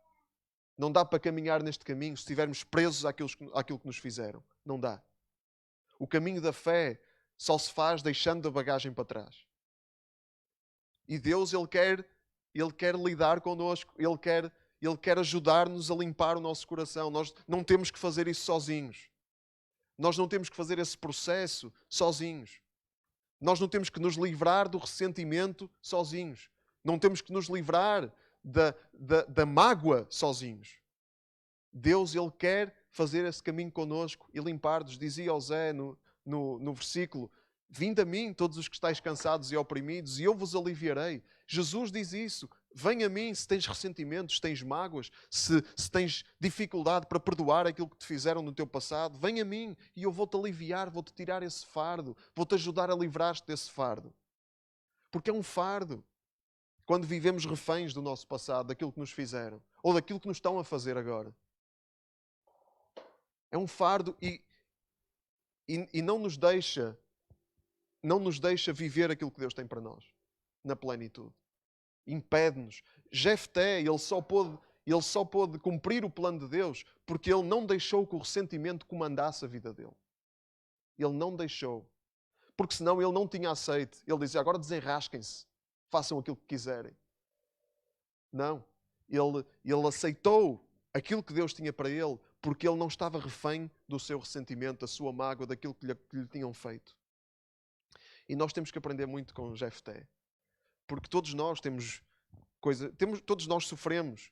Não dá para caminhar neste caminho se estivermos presos àquilo que nos fizeram. Não dá. O caminho da fé só se faz deixando a bagagem para trás. E Deus, Ele quer lidar connosco. Ele quer ajudar-nos a limpar o nosso coração. Nós não temos que fazer isso sozinhos. Nós não temos que fazer esse processo sozinhos. Nós não temos que nos livrar do ressentimento sozinhos. Não temos que nos livrar da mágoa sozinhos. Deus, Ele quer fazer esse caminho connosco e limpar-nos. Dizia José no versículo: vinde a mim, todos os que estáis cansados e oprimidos, e eu vos aliviarei. Jesus diz isso. Vem a mim se tens ressentimentos, se tens mágoas, se tens dificuldade para perdoar aquilo que te fizeram no teu passado. Vem a mim e eu vou-te aliviar, vou-te tirar esse fardo, vou-te ajudar a livrar-te desse fardo. Porque é um fardo. Quando vivemos reféns do nosso passado, daquilo que nos fizeram, ou daquilo que nos estão a fazer agora. É um fardo e não nos deixa viver aquilo que Deus tem para nós, na plenitude. Impede-nos. Jefté, ele só pôde cumprir o plano de Deus porque ele não deixou que o ressentimento comandasse a vida dele. Ele não deixou. Porque senão ele não tinha aceito. Ele dizia, agora desenrasquem-se. Façam aquilo que quiserem. Não. Ele aceitou aquilo que Deus tinha para ele porque ele não estava refém do seu ressentimento, da sua mágoa, daquilo que lhe tinham feito. E nós temos que aprender muito com Jefté. Porque todos nós todos nós sofremos.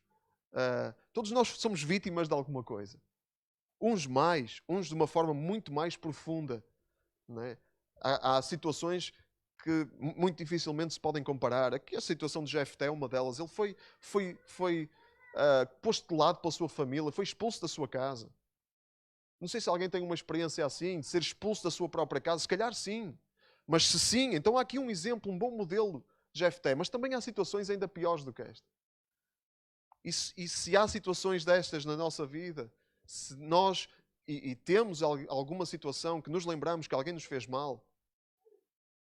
Todos nós somos vítimas de alguma coisa. Uns mais, uns de uma forma muito mais profunda. Não é? Há situações que muito dificilmente se podem comparar. Aqui a situação de Jefté é uma delas. Ele foi posto de lado pela sua família, foi expulso da sua casa. Não sei se alguém tem uma experiência assim, de ser expulso da sua própria casa. Se calhar sim. Mas se sim, então há aqui um exemplo, um bom modelo de Jefté. Mas também há situações ainda piores do que esta. E se há situações destas na nossa vida, se nós temos alguma situação que nos lembramos que alguém nos fez mal,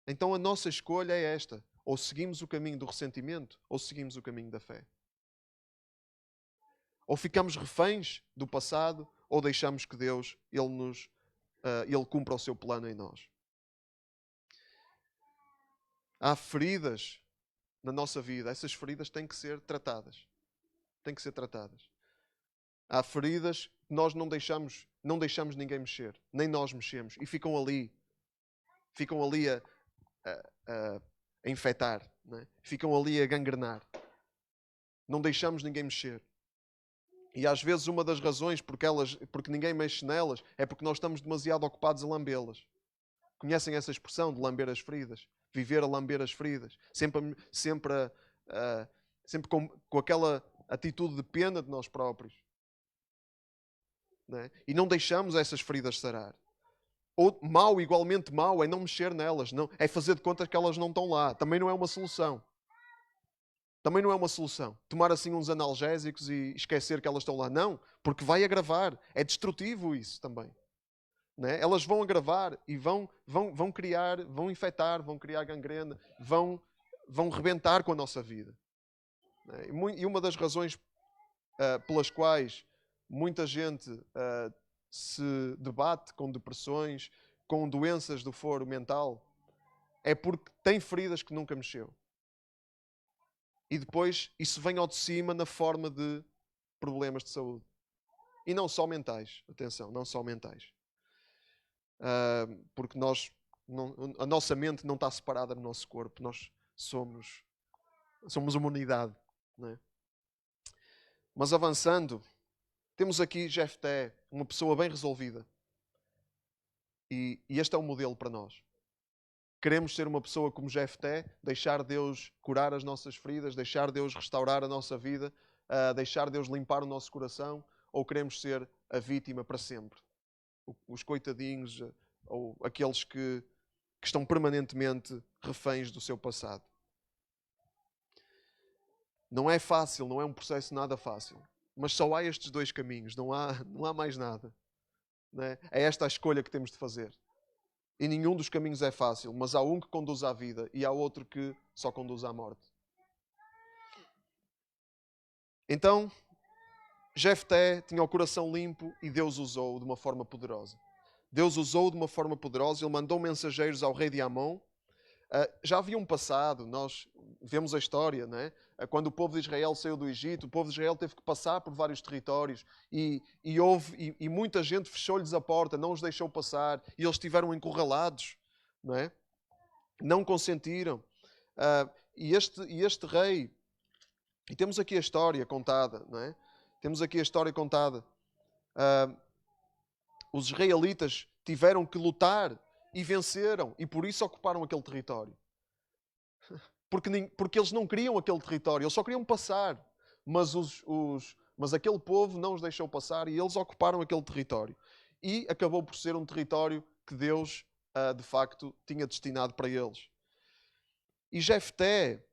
então a nossa escolha é esta. Ou seguimos o caminho do ressentimento, ou seguimos o caminho da fé. Ou ficamos reféns do passado, ou deixamos que Deus, Ele cumpra o seu plano em nós. Há feridas na nossa vida. Essas feridas têm que ser tratadas. Têm que ser tratadas. Há feridas que nós não deixamos ninguém mexer. Nem nós mexemos. E ficam ali. Ficam ali a infectar. Não é? Ficam ali a gangrenar. Não deixamos ninguém mexer. E às vezes uma das razões porque ninguém mexe nelas é porque nós estamos demasiado ocupados a lambê-las. Conhecem essa expressão de lamber as feridas? Viver a lamber as feridas. Sempre com aquela atitude de pena de nós próprios. Não é? E não deixamos essas feridas sarar. Ou igualmente mau, é não mexer nelas. Não, é fazer de conta que elas não estão lá. Também não é uma solução. Também não é uma solução. Tomar assim uns analgésicos e esquecer que elas estão lá. Não, porque vai agravar. É destrutivo isso também. Não é? Elas vão agravar e vão criar, vão infectar, vão criar gangrena, vão rebentar com a nossa vida. Não é? E uma das razões pelas quais muita gente se debate com depressões, com doenças do foro mental, é porque tem feridas que nunca mexeu. E depois isso vem ao de cima na forma de problemas de saúde. E não só mentais. Atenção, não só mentais. Porque a nossa mente não está separada do nosso corpo. Nós somos uma unidade. Não é? Mas avançando, temos aqui Jefté, uma pessoa bem resolvida. E este é um modelo para nós. Queremos ser uma pessoa como Jefté, deixar Deus curar as nossas feridas, deixar Deus restaurar a nossa vida, deixar Deus limpar o nosso coração, ou queremos ser a vítima para sempre? Os coitadinhos, ou aqueles que estão permanentemente reféns do seu passado. Não é fácil, não é um processo nada fácil. Mas só há estes dois caminhos, não há mais nada. Não é? É esta a escolha que temos de fazer. E nenhum dos caminhos é fácil, mas há um que conduz à vida e há outro que só conduz à morte. Então, Jefté tinha o coração limpo e Deus usou de uma forma poderosa. Deus usou de uma forma poderosa, ele mandou mensageiros ao rei de Amon. Já havia um passado, nós vemos a história, não é? Quando o povo de Israel saiu do Egito, o povo de Israel teve que passar por vários territórios e muita gente fechou-lhes a porta, não os deixou passar e eles estiveram encurralados, não é? Não consentiram. E este rei, e temos aqui a história contada, não é? Temos aqui a história contada. Os israelitas tiveram que lutar e venceram, e por isso ocuparam aquele território. Porque eles não queriam aquele território, eles só queriam passar. Mas aquele povo não os deixou passar e eles ocuparam aquele território. E acabou por ser um território que Deus, de facto, tinha destinado para eles. E Jefté,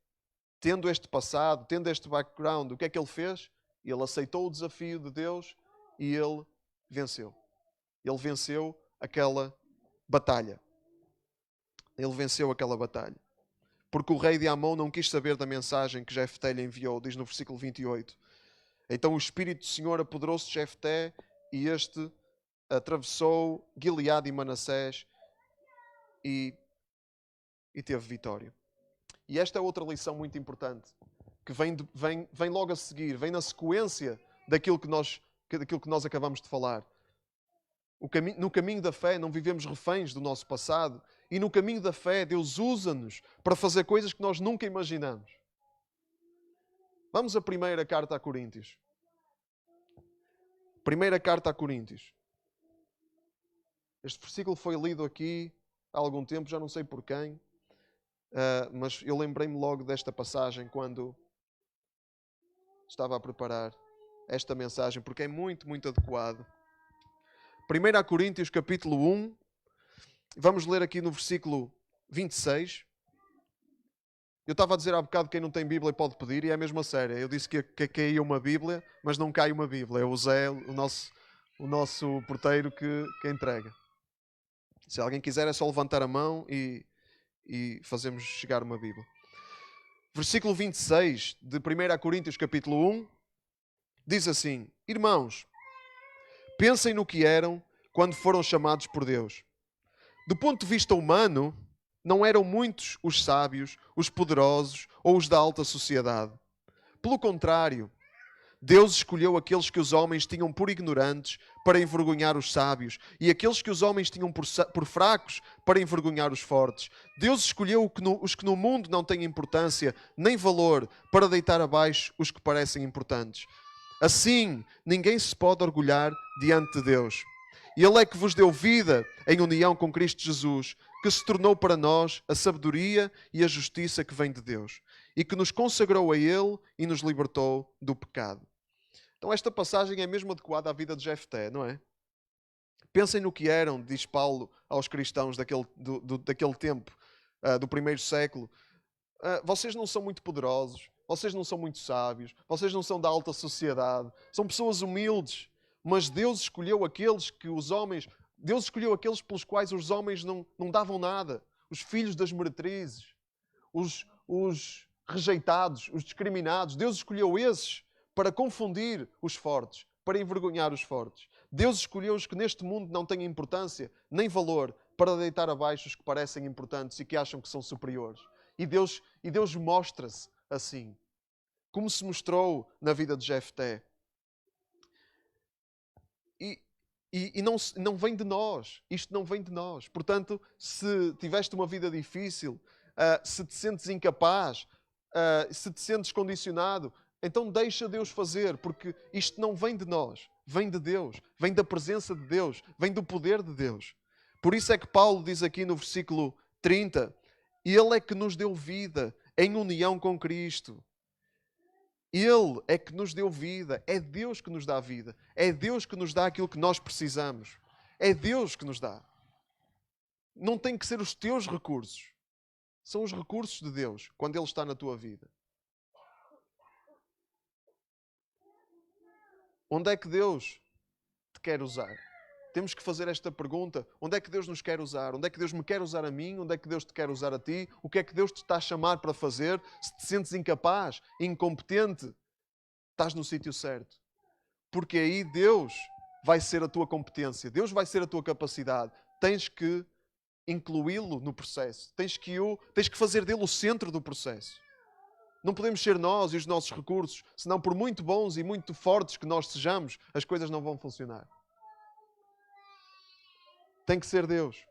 tendo este passado, tendo este background, o que é que ele fez? Ele aceitou o desafio de Deus e ele venceu. Ele venceu aquela batalha. Ele venceu aquela batalha. Porque o rei de Amon não quis saber da mensagem que Jefté lhe enviou, diz no versículo 28. Então o Espírito do Senhor apoderou-se de Jefté e este atravessou Gileade e Manassés e teve vitória. E esta é outra lição muito importante, que vem logo a seguir, vem na sequência daquilo que nós acabamos de falar. No caminho da fé não vivemos reféns do nosso passado. E no caminho da fé Deus usa-nos para fazer coisas que nós nunca imaginamos. Vamos à primeira carta a Coríntios. Primeira carta a Coríntios. Este versículo foi lido aqui há algum tempo, já não sei por quem. Mas eu lembrei-me logo desta passagem quando estava a preparar esta mensagem, porque é muito, muito adequado. 1 Coríntios capítulo 1, vamos ler aqui no versículo 26. Eu estava a dizer há bocado que quem não tem Bíblia pode pedir, e é a mesma série. Eu disse que caía uma Bíblia, mas não cai uma Bíblia. É o Zé, o nosso porteiro que entrega. Se alguém quiser é só levantar a mão e fazemos chegar uma Bíblia. Versículo 26 de 1 Coríntios capítulo 1 diz assim: Irmãos, pensem no que eram quando foram chamados por Deus. Do ponto de vista humano, não eram muitos os sábios, os poderosos ou os da alta sociedade. Pelo contrário, Deus escolheu aqueles que os homens tinham por ignorantes para envergonhar os sábios e aqueles que os homens tinham por fracos para envergonhar os fortes. Deus escolheu os que no mundo não têm importância nem valor para deitar abaixo os que parecem importantes. Assim, ninguém se pode orgulhar diante de Deus. Ele é que vos deu vida em união com Cristo Jesus, que se tornou para nós a sabedoria e a justiça que vem de Deus, e que nos consagrou a Ele e nos libertou do pecado. Então esta passagem é mesmo adequada à vida de Jefté, não é? Pensem no que eram, diz Paulo aos cristãos daquele tempo, do primeiro século. Vocês não são muito poderosos, vocês não são muito sábios, vocês não são da alta sociedade, são pessoas humildes, mas Deus escolheu aqueles pelos quais os homens não davam nada. Os filhos das meretrizes, os rejeitados, os discriminados. Deus escolheu esses para confundir os fortes, para envergonhar os fortes. Deus escolheu os que neste mundo não têm importância nem valor para deitar abaixo os que parecem importantes e que acham que são superiores. E Deus mostra-se assim, como se mostrou na vida de Jefté. E não vem de nós. Isto não vem de nós. Portanto, se tiveste uma vida difícil, se te sentes incapaz, se te sentes condicionado, então deixa Deus fazer, porque isto não vem de nós. Vem de Deus. Vem da presença de Deus. Vem do poder de Deus. Por isso é que Paulo diz aqui no versículo 30, Ele é que nos deu vida em união com Cristo. Ele é que nos deu vida. É Deus que nos dá vida. É Deus que nos dá aquilo que nós precisamos. É Deus que nos dá. Não tem que ser os teus recursos. São os recursos de Deus quando Ele está na tua vida. Onde é que Deus te quer usar? Temos que fazer esta pergunta. Onde é que Deus nos quer usar? Onde é que Deus me quer usar a mim? Onde é que Deus te quer usar a ti? O que é que Deus te está a chamar para fazer? Se te sentes incapaz, incompetente, estás no sítio certo. Porque aí Deus vai ser a tua competência. Deus vai ser a tua capacidade. Tens que incluí-lo no processo. Tens que fazer dele o centro do processo. Não podemos ser nós e os nossos recursos, senão por muito bons e muito fortes que nós sejamos, as coisas não vão funcionar. Tem que ser Deus.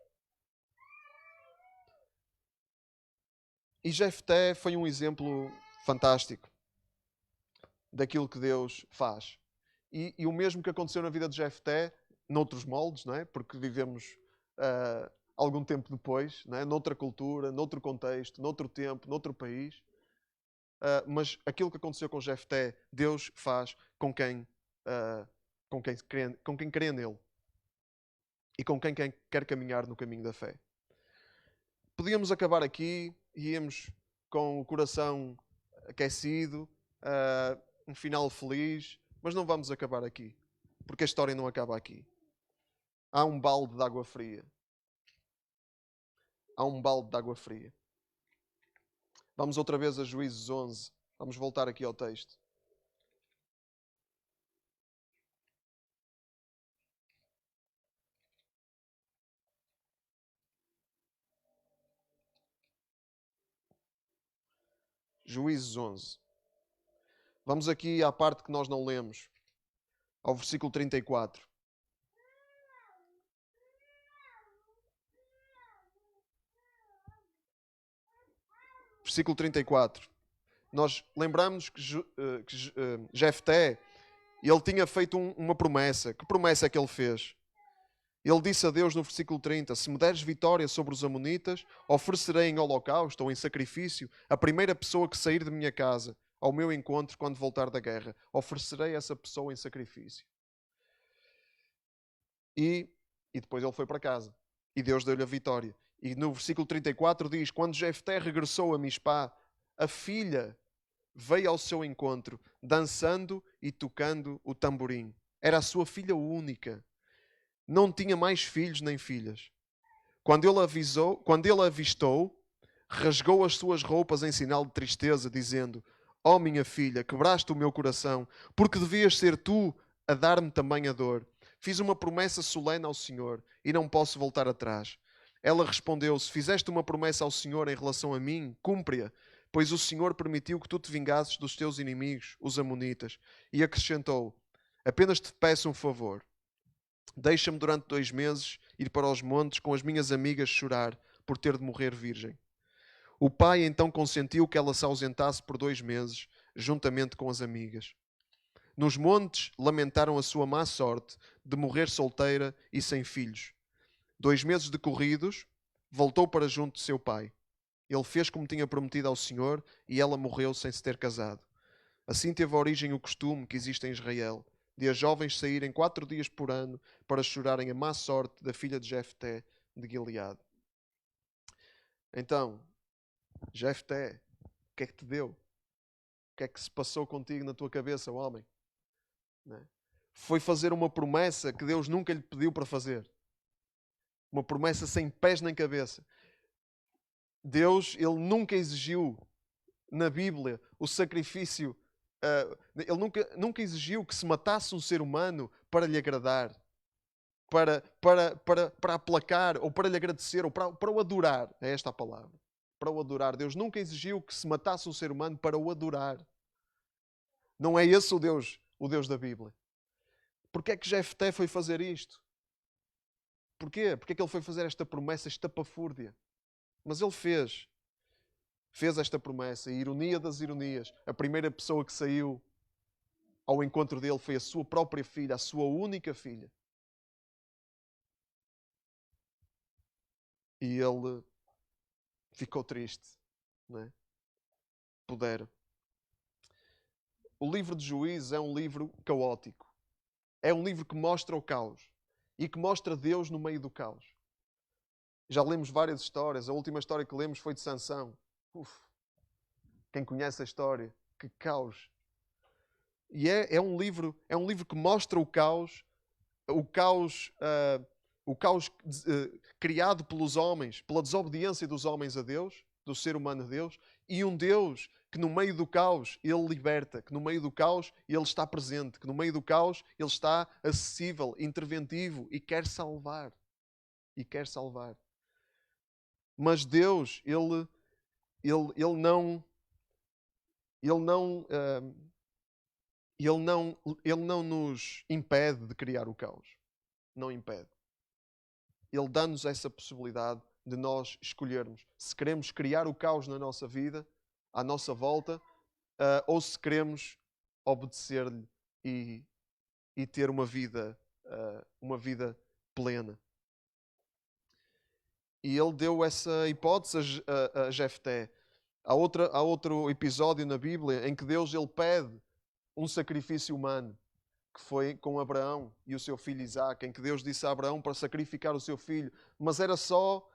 E Jefté foi um exemplo fantástico daquilo que Deus faz. E o mesmo que aconteceu na vida de Jefté, noutros moldes, não é? Porque vivemos algum tempo depois, não é? Noutra cultura, noutro contexto, noutro tempo, noutro país. Mas aquilo que aconteceu com Jefté, Deus faz com quem crê nele. E com quem quer caminhar no caminho da fé. Podíamos acabar aqui e íamos com o coração aquecido, um final feliz, mas não vamos acabar aqui, porque a história não acaba aqui. Há um balde de água fria. Há um balde de água fria. Vamos outra vez a Juízes 11. Vamos voltar aqui ao texto. Juízes 11. Vamos aqui à parte que nós não lemos, ao versículo 34. Versículo 34. Nós lembramos que Jefté, ele tinha feito uma promessa. Que promessa é que ele fez? Ele disse a Deus no versículo 30, se me deres vitória sobre os amonitas, oferecerei em holocausto ou em sacrifício a primeira pessoa que sair de minha casa ao meu encontro quando voltar da guerra. Oferecerei essa pessoa em sacrifício. E depois ele foi para casa. E Deus deu-lhe a vitória. E no versículo 34 diz, quando Jefté regressou a Mispá, a filha veio ao seu encontro, dançando e tocando o tamborim. Era a sua filha única. Não tinha mais filhos nem filhas. Quando ele a avistou, rasgou as suas roupas em sinal de tristeza, dizendo, ó minha filha, quebraste o meu coração, porque devias ser tu a dar-me também a dor. Fiz uma promessa solene ao Senhor e não posso voltar atrás. Ela respondeu, se fizeste uma promessa ao Senhor em relação a mim, cumpre-a, pois o Senhor permitiu que tu te vingasses dos teus inimigos, os amonitas. E acrescentou, apenas te peço um favor. Deixa-me durante 2 meses ir para os montes com as minhas amigas chorar por ter de morrer virgem. O pai então consentiu que ela se ausentasse por 2 meses, juntamente com as amigas. Nos montes lamentaram a sua má sorte de morrer solteira e sem filhos. 2 meses decorridos, voltou para junto de seu pai. Ele fez como tinha prometido ao Senhor e ela morreu sem se ter casado. Assim teve origem o costume que existe em Israel, de as jovens saírem 4 dias por ano para chorarem a má sorte da filha de Jefté de Gileade. Então, Jefté, o que é que te deu? O que é que se passou contigo na tua cabeça, homem? Não é? Foi fazer uma promessa que Deus nunca lhe pediu para fazer. Uma promessa sem pés nem cabeça. Deus, Ele nunca exigiu na Bíblia o sacrifício. Ele nunca exigiu que se matasse um ser humano para lhe agradar, para aplacar, ou para lhe agradecer, ou para o adorar. É esta a palavra. Para o adorar. Deus nunca exigiu que se matasse um ser humano para o adorar. Não é esse o Deus da Bíblia. Porquê é que Jefté foi fazer isto? Porquê? Porquê é que ele foi fazer esta promessa estapafúrdia? Mas ele fez esta promessa, e ironia das ironias, a primeira pessoa que saiu ao encontro dele foi a sua própria filha, a sua única filha. E ele ficou triste, não é? Pudera. O livro de Juízes é um livro caótico. É um livro que mostra o caos e que mostra Deus no meio do caos. Já lemos várias histórias. A última história que lemos foi de Sansão. Quem conhece a história? Que caos. E é um livro que mostra o caos criado pelos homens, pela desobediência dos homens a Deus, do ser humano a Deus, e um Deus que no meio do caos Ele liberta, que no meio do caos Ele está presente, que no meio do caos Ele está acessível, interventivo e quer salvar. E quer salvar. Mas Deus, Ele não nos impede de criar o caos. Não impede. Ele dá-nos essa possibilidade de nós escolhermos se queremos criar o caos na nossa vida, à nossa volta, ou se queremos obedecer-lhe e ter uma vida plena. E ele deu essa hipótese a Jefté. Há outro episódio na Bíblia em que Deus ele pede um sacrifício humano, que foi com Abraão e o seu filho Isaque, em que Deus disse a Abraão para sacrificar o seu filho, mas era só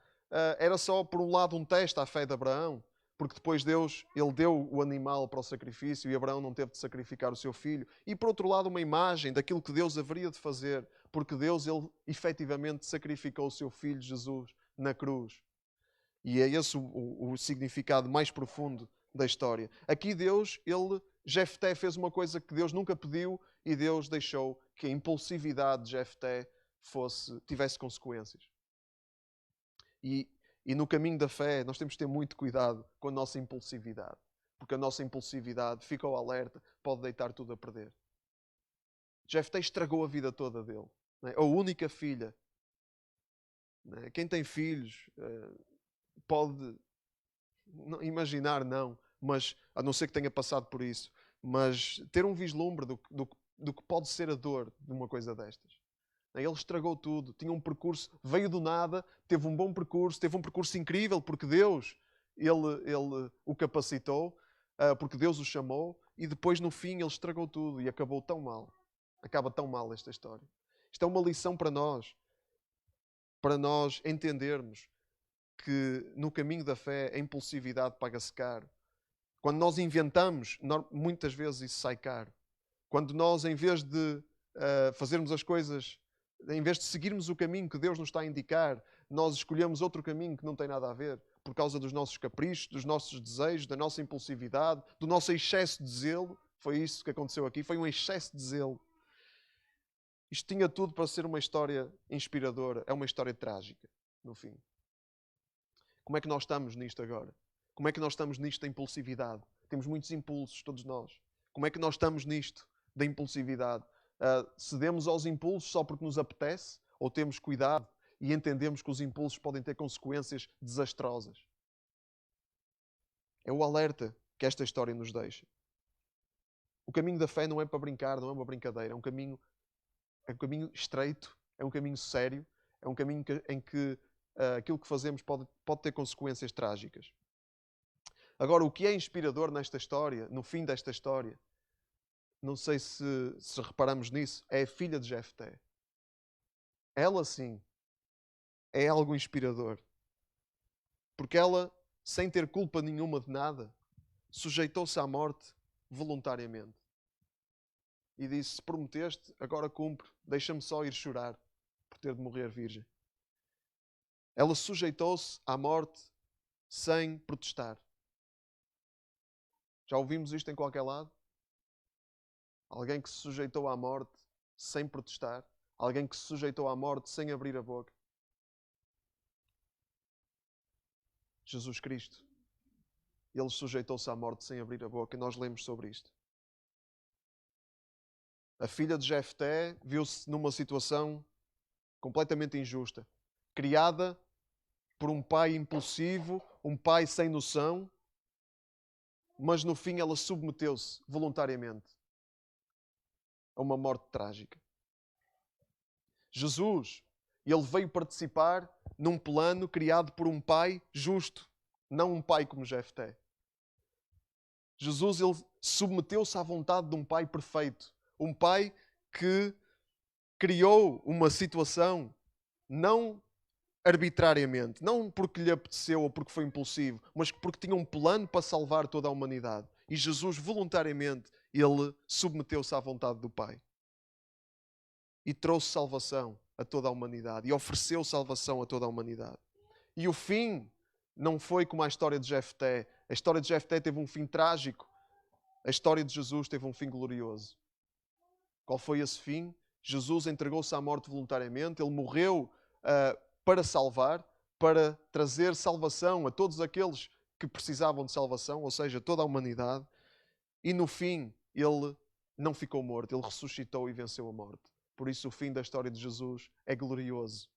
por um lado um teste à fé de Abraão, porque depois Deus ele deu o animal para o sacrifício e Abraão não teve de sacrificar o seu filho, e por outro lado uma imagem daquilo que Deus haveria de fazer, porque Deus ele efetivamente sacrificou o seu filho Jesus na cruz. E é esse o significado mais profundo da história. Aqui Jefté fez uma coisa que Deus nunca pediu e Deus deixou que a impulsividade de Jefté tivesse consequências. E no caminho da fé nós temos de ter muito cuidado com a nossa impulsividade. Porque a nossa impulsividade, fica ao alerta, pode deitar tudo a perder. Jefté estragou a vida toda dele. A única filha. Quem tem filhos pode imaginar, mas a não ser que tenha passado por isso, mas ter um vislumbre do que pode ser a dor de uma coisa destas. Ele estragou tudo, tinha um percurso, veio do nada, teve um bom percurso, teve um percurso incrível, porque Deus ele o capacitou, porque Deus o chamou, e depois no fim ele estragou tudo e acabou tão mal. Acaba tão mal esta história. Isto é uma lição para nós entendermos que no caminho da fé a impulsividade paga-se caro. Quando nós inventamos, muitas vezes isso sai caro. Quando nós, em vez de fazermos as coisas, em vez de seguirmos o caminho que Deus nos está a indicar, nós escolhemos outro caminho que não tem nada a ver, por causa dos nossos caprichos, dos nossos desejos, da nossa impulsividade, do nosso excesso de zelo. Foi isso que aconteceu aqui, foi um excesso de zelo. Isto tinha tudo para ser uma história inspiradora, é uma história trágica, no fim. Como é que nós estamos nisto agora? Como é que nós estamos nisto da impulsividade? Temos muitos impulsos, todos nós. Como é que nós estamos nisto da impulsividade? Cedemos aos impulsos só porque nos apetece? Ou temos cuidado e entendemos que os impulsos podem ter consequências desastrosas? É o alerta que esta história nos deixa. O caminho da fé não é para brincar, não é uma brincadeira. É um caminho estreito, é um caminho sério, é um caminho em que aquilo que fazemos pode ter consequências trágicas. Agora, o que é inspirador nesta história, no fim desta história, não sei se reparamos nisso, é a filha de Jefté. Ela sim é algo inspirador. Porque ela, sem ter culpa nenhuma de nada, sujeitou-se à morte voluntariamente. E disse, se prometeste, agora cumpre, deixa-me só ir chorar por ter de morrer virgem. Ela sujeitou-se à morte sem protestar. Já ouvimos isto em qualquer lado? Alguém que se sujeitou à morte sem protestar? Alguém que se sujeitou à morte sem abrir a boca? Jesus Cristo. Ele sujeitou-se à morte sem abrir a boca e nós lemos sobre isto. A filha de Jefté viu-se numa situação completamente injusta. Criada por um pai impulsivo, um pai sem noção, mas no fim ela submeteu-se voluntariamente a uma morte trágica. Jesus, ele veio participar num plano criado por um pai justo, não um pai como Jefté. Jesus, ele submeteu-se à vontade de um pai perfeito, um pai que criou uma situação não arbitrariamente, não porque lhe apeteceu ou porque foi impulsivo, mas porque tinha um plano para salvar toda a humanidade. E Jesus voluntariamente, ele submeteu-se à vontade do Pai. E trouxe salvação a toda a humanidade. E ofereceu salvação a toda a humanidade. E o fim não foi como a história de Jefté. A história de Jefté teve um fim trágico. A história de Jesus teve um fim glorioso. Qual foi esse fim? Jesus entregou-se à morte voluntariamente. Ele morreu para salvar, para trazer salvação a todos aqueles que precisavam de salvação, ou seja, toda a humanidade. E no fim, ele não ficou morto. Ele ressuscitou e venceu a morte. Por isso, o fim da história de Jesus é glorioso.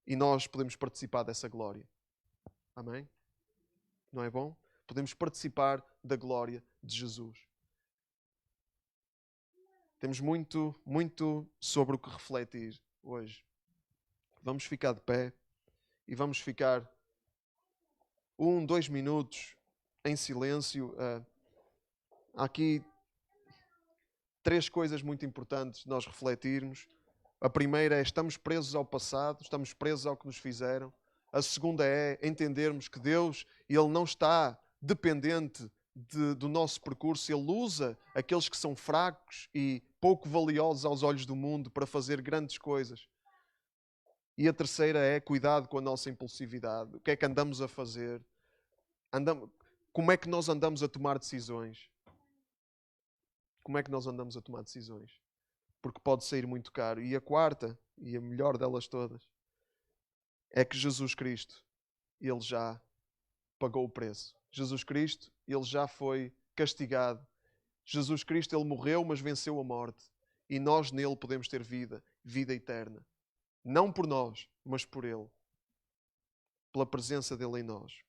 E nós podemos participar dessa glória. Amém? Não é bom? Podemos participar da glória de Jesus. Temos muito sobre o que refletir hoje. Vamos ficar de pé e vamos ficar 2 minutos em silêncio. Há aqui 3 coisas muito importantes de nós refletirmos. A primeira é: estamos presos ao passado, estamos presos ao que nos fizeram. A segunda é entendermos que Deus, Ele não está dependente do nosso percurso. Ele usa aqueles que são fracos e pouco valiosos aos olhos do mundo para fazer grandes coisas. E a terceira é: cuidado com a nossa impulsividade. O que é que andamos a fazer? Como é que nós andamos a tomar decisões? Como é que nós andamos a tomar decisões? Porque pode sair muito caro. E a quarta, e a melhor delas todas, é que Jesus Cristo, Ele já pagou o preço. Jesus Cristo, Ele já foi castigado. Jesus Cristo, Ele morreu, mas venceu a morte. E nós nele podemos ter vida, vida eterna. Não por nós, mas por Ele. Pela presença dEle em nós.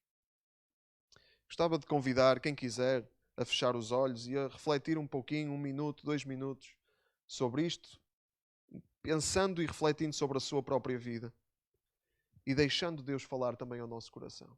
Gostava de convidar quem quiser a fechar os olhos e a refletir um pouquinho, 1 minuto, 2 minutos, sobre isto, pensando e refletindo sobre a sua própria vida e deixando Deus falar também ao nosso coração.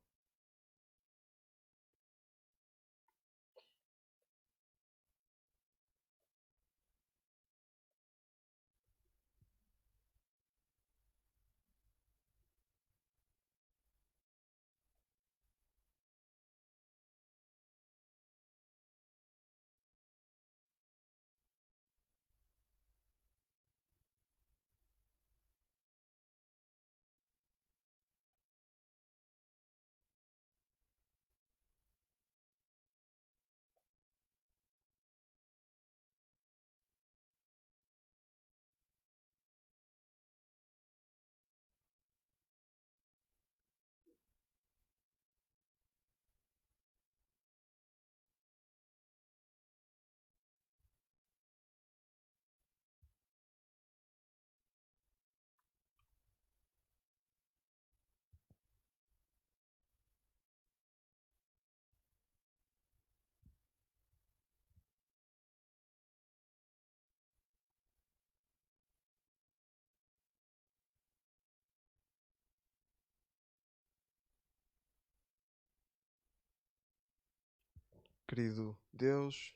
Querido Deus,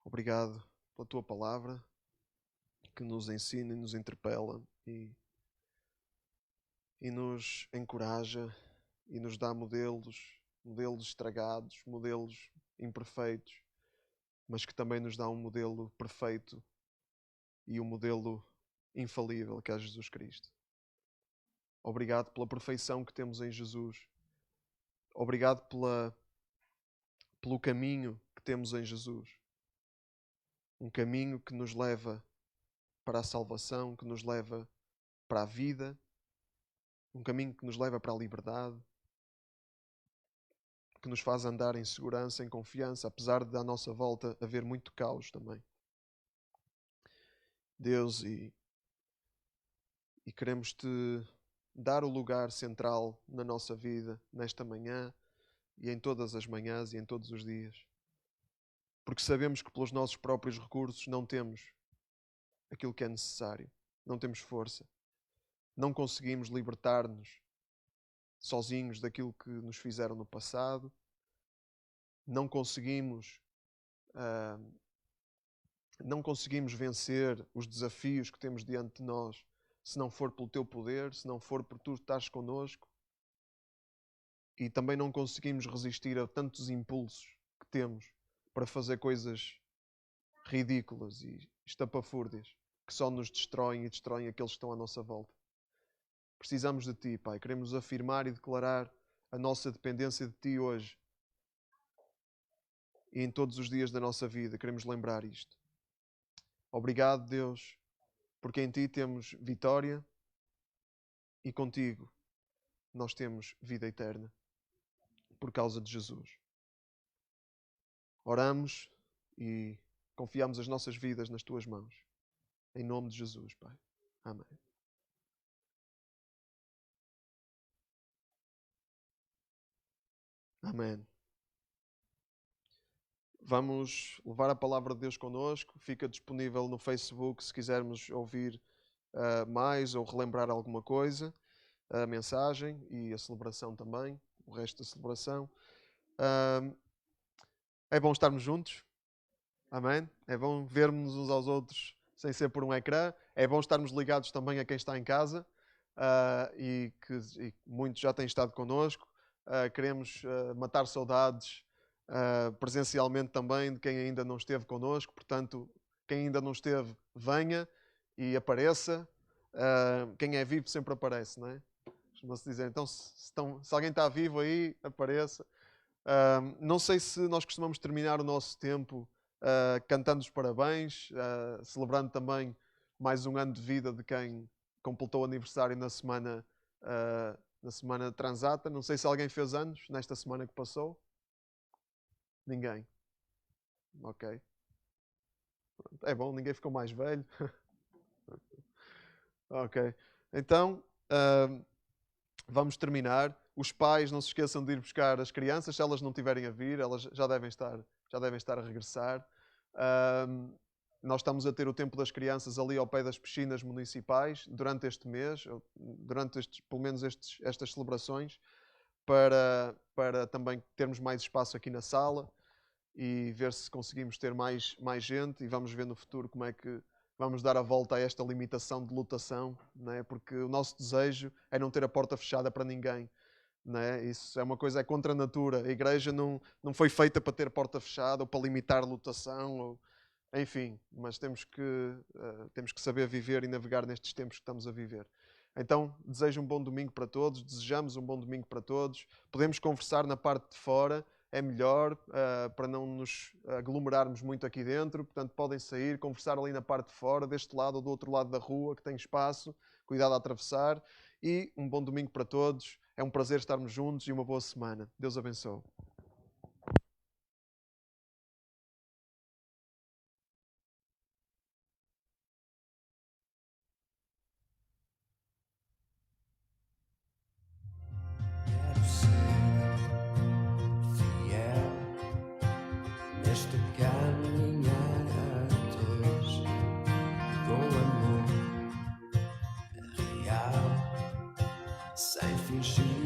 obrigado pela Tua palavra que nos ensina e nos interpela e nos encoraja e nos dá modelos estragados, modelos imperfeitos, mas que também nos dá um modelo perfeito e um modelo infalível que é Jesus Cristo. Obrigado pela perfeição que temos em Jesus. Obrigado pelo caminho que temos em Jesus. Um caminho que nos leva para a salvação, que nos leva para a vida, um caminho que nos leva para a liberdade, que nos faz andar em segurança, em confiança, apesar de à nossa volta haver muito caos também. Deus, e queremos-te dar o lugar central na nossa vida, nesta manhã, e em todas as manhãs e em todos os dias. Porque sabemos que pelos nossos próprios recursos não temos aquilo que é necessário. Não temos força. Não conseguimos libertar-nos sozinhos daquilo que nos fizeram no passado. Não conseguimos vencer os desafios que temos diante de nós se não for pelo Teu poder, se não for por Tu estares connosco. E também não conseguimos resistir a tantos impulsos que temos para fazer coisas ridículas e estapafúrdias que só nos destroem e destroem aqueles que estão à nossa volta. Precisamos de Ti, Pai. Queremos afirmar e declarar a nossa dependência de Ti hoje. E em todos os dias da nossa vida queremos lembrar isto. Obrigado, Deus, porque em Ti temos vitória e contigo nós temos vida eterna por causa de Jesus. Oramos e confiamos as nossas vidas nas Tuas mãos. Em nome de Jesus, Pai. Amém. Amém. Vamos levar a palavra de Deus connosco. Fica disponível no Facebook se quisermos ouvir mais ou relembrar alguma coisa. A mensagem e a celebração também. O resto da celebração. É bom estarmos juntos. Amém? É bom vermos uns aos outros sem ser por um ecrã. É bom estarmos ligados também a quem está em casa e que muitos já têm estado connosco. Queremos matar saudades presencialmente também de quem ainda não esteve connosco. Portanto, quem ainda não esteve, venha e apareça. Quem é vivo sempre aparece, não é? Costuma-se dizer. Então, se alguém está vivo aí, apareça. Não sei se nós costumamos terminar o nosso tempo cantando os parabéns, celebrando também mais um ano de vida de quem completou o aniversário na semana transata. Não sei se alguém fez anos nesta semana que passou. Ninguém. Ok. É bom, ninguém ficou mais velho. Ok. Então, vamos terminar. Os pais, não se esqueçam de ir buscar as crianças. Se elas não tiverem a vir, elas já devem estar a regressar. Nós estamos a ter o Tempo das Crianças ali ao pé das piscinas municipais durante este mês, pelo menos estas celebrações, para também termos mais espaço aqui na sala e ver se conseguimos ter mais gente, e vamos ver no futuro como é que vamos dar a volta a esta limitação de lotação, não é? Porque o nosso desejo é não ter a porta fechada para ninguém. Não é? Isso é uma coisa, é contra a natura. A igreja não foi feita para ter porta fechada ou para limitar lotação, enfim, mas temos que saber viver e navegar nestes tempos que estamos a viver. Então, desejo um bom domingo para todos, desejamos um bom domingo para todos. Podemos conversar na parte de fora, é melhor, para não nos aglomerarmos muito aqui dentro. Portanto, podem sair, conversar ali na parte de fora, deste lado ou do outro lado da rua, que tem espaço, cuidado a atravessar. E um bom domingo para todos. É um prazer estarmos juntos e uma boa semana. Deus abençoe. Quero ser fiel neste caminhar a dois, com amor real, sem fingir.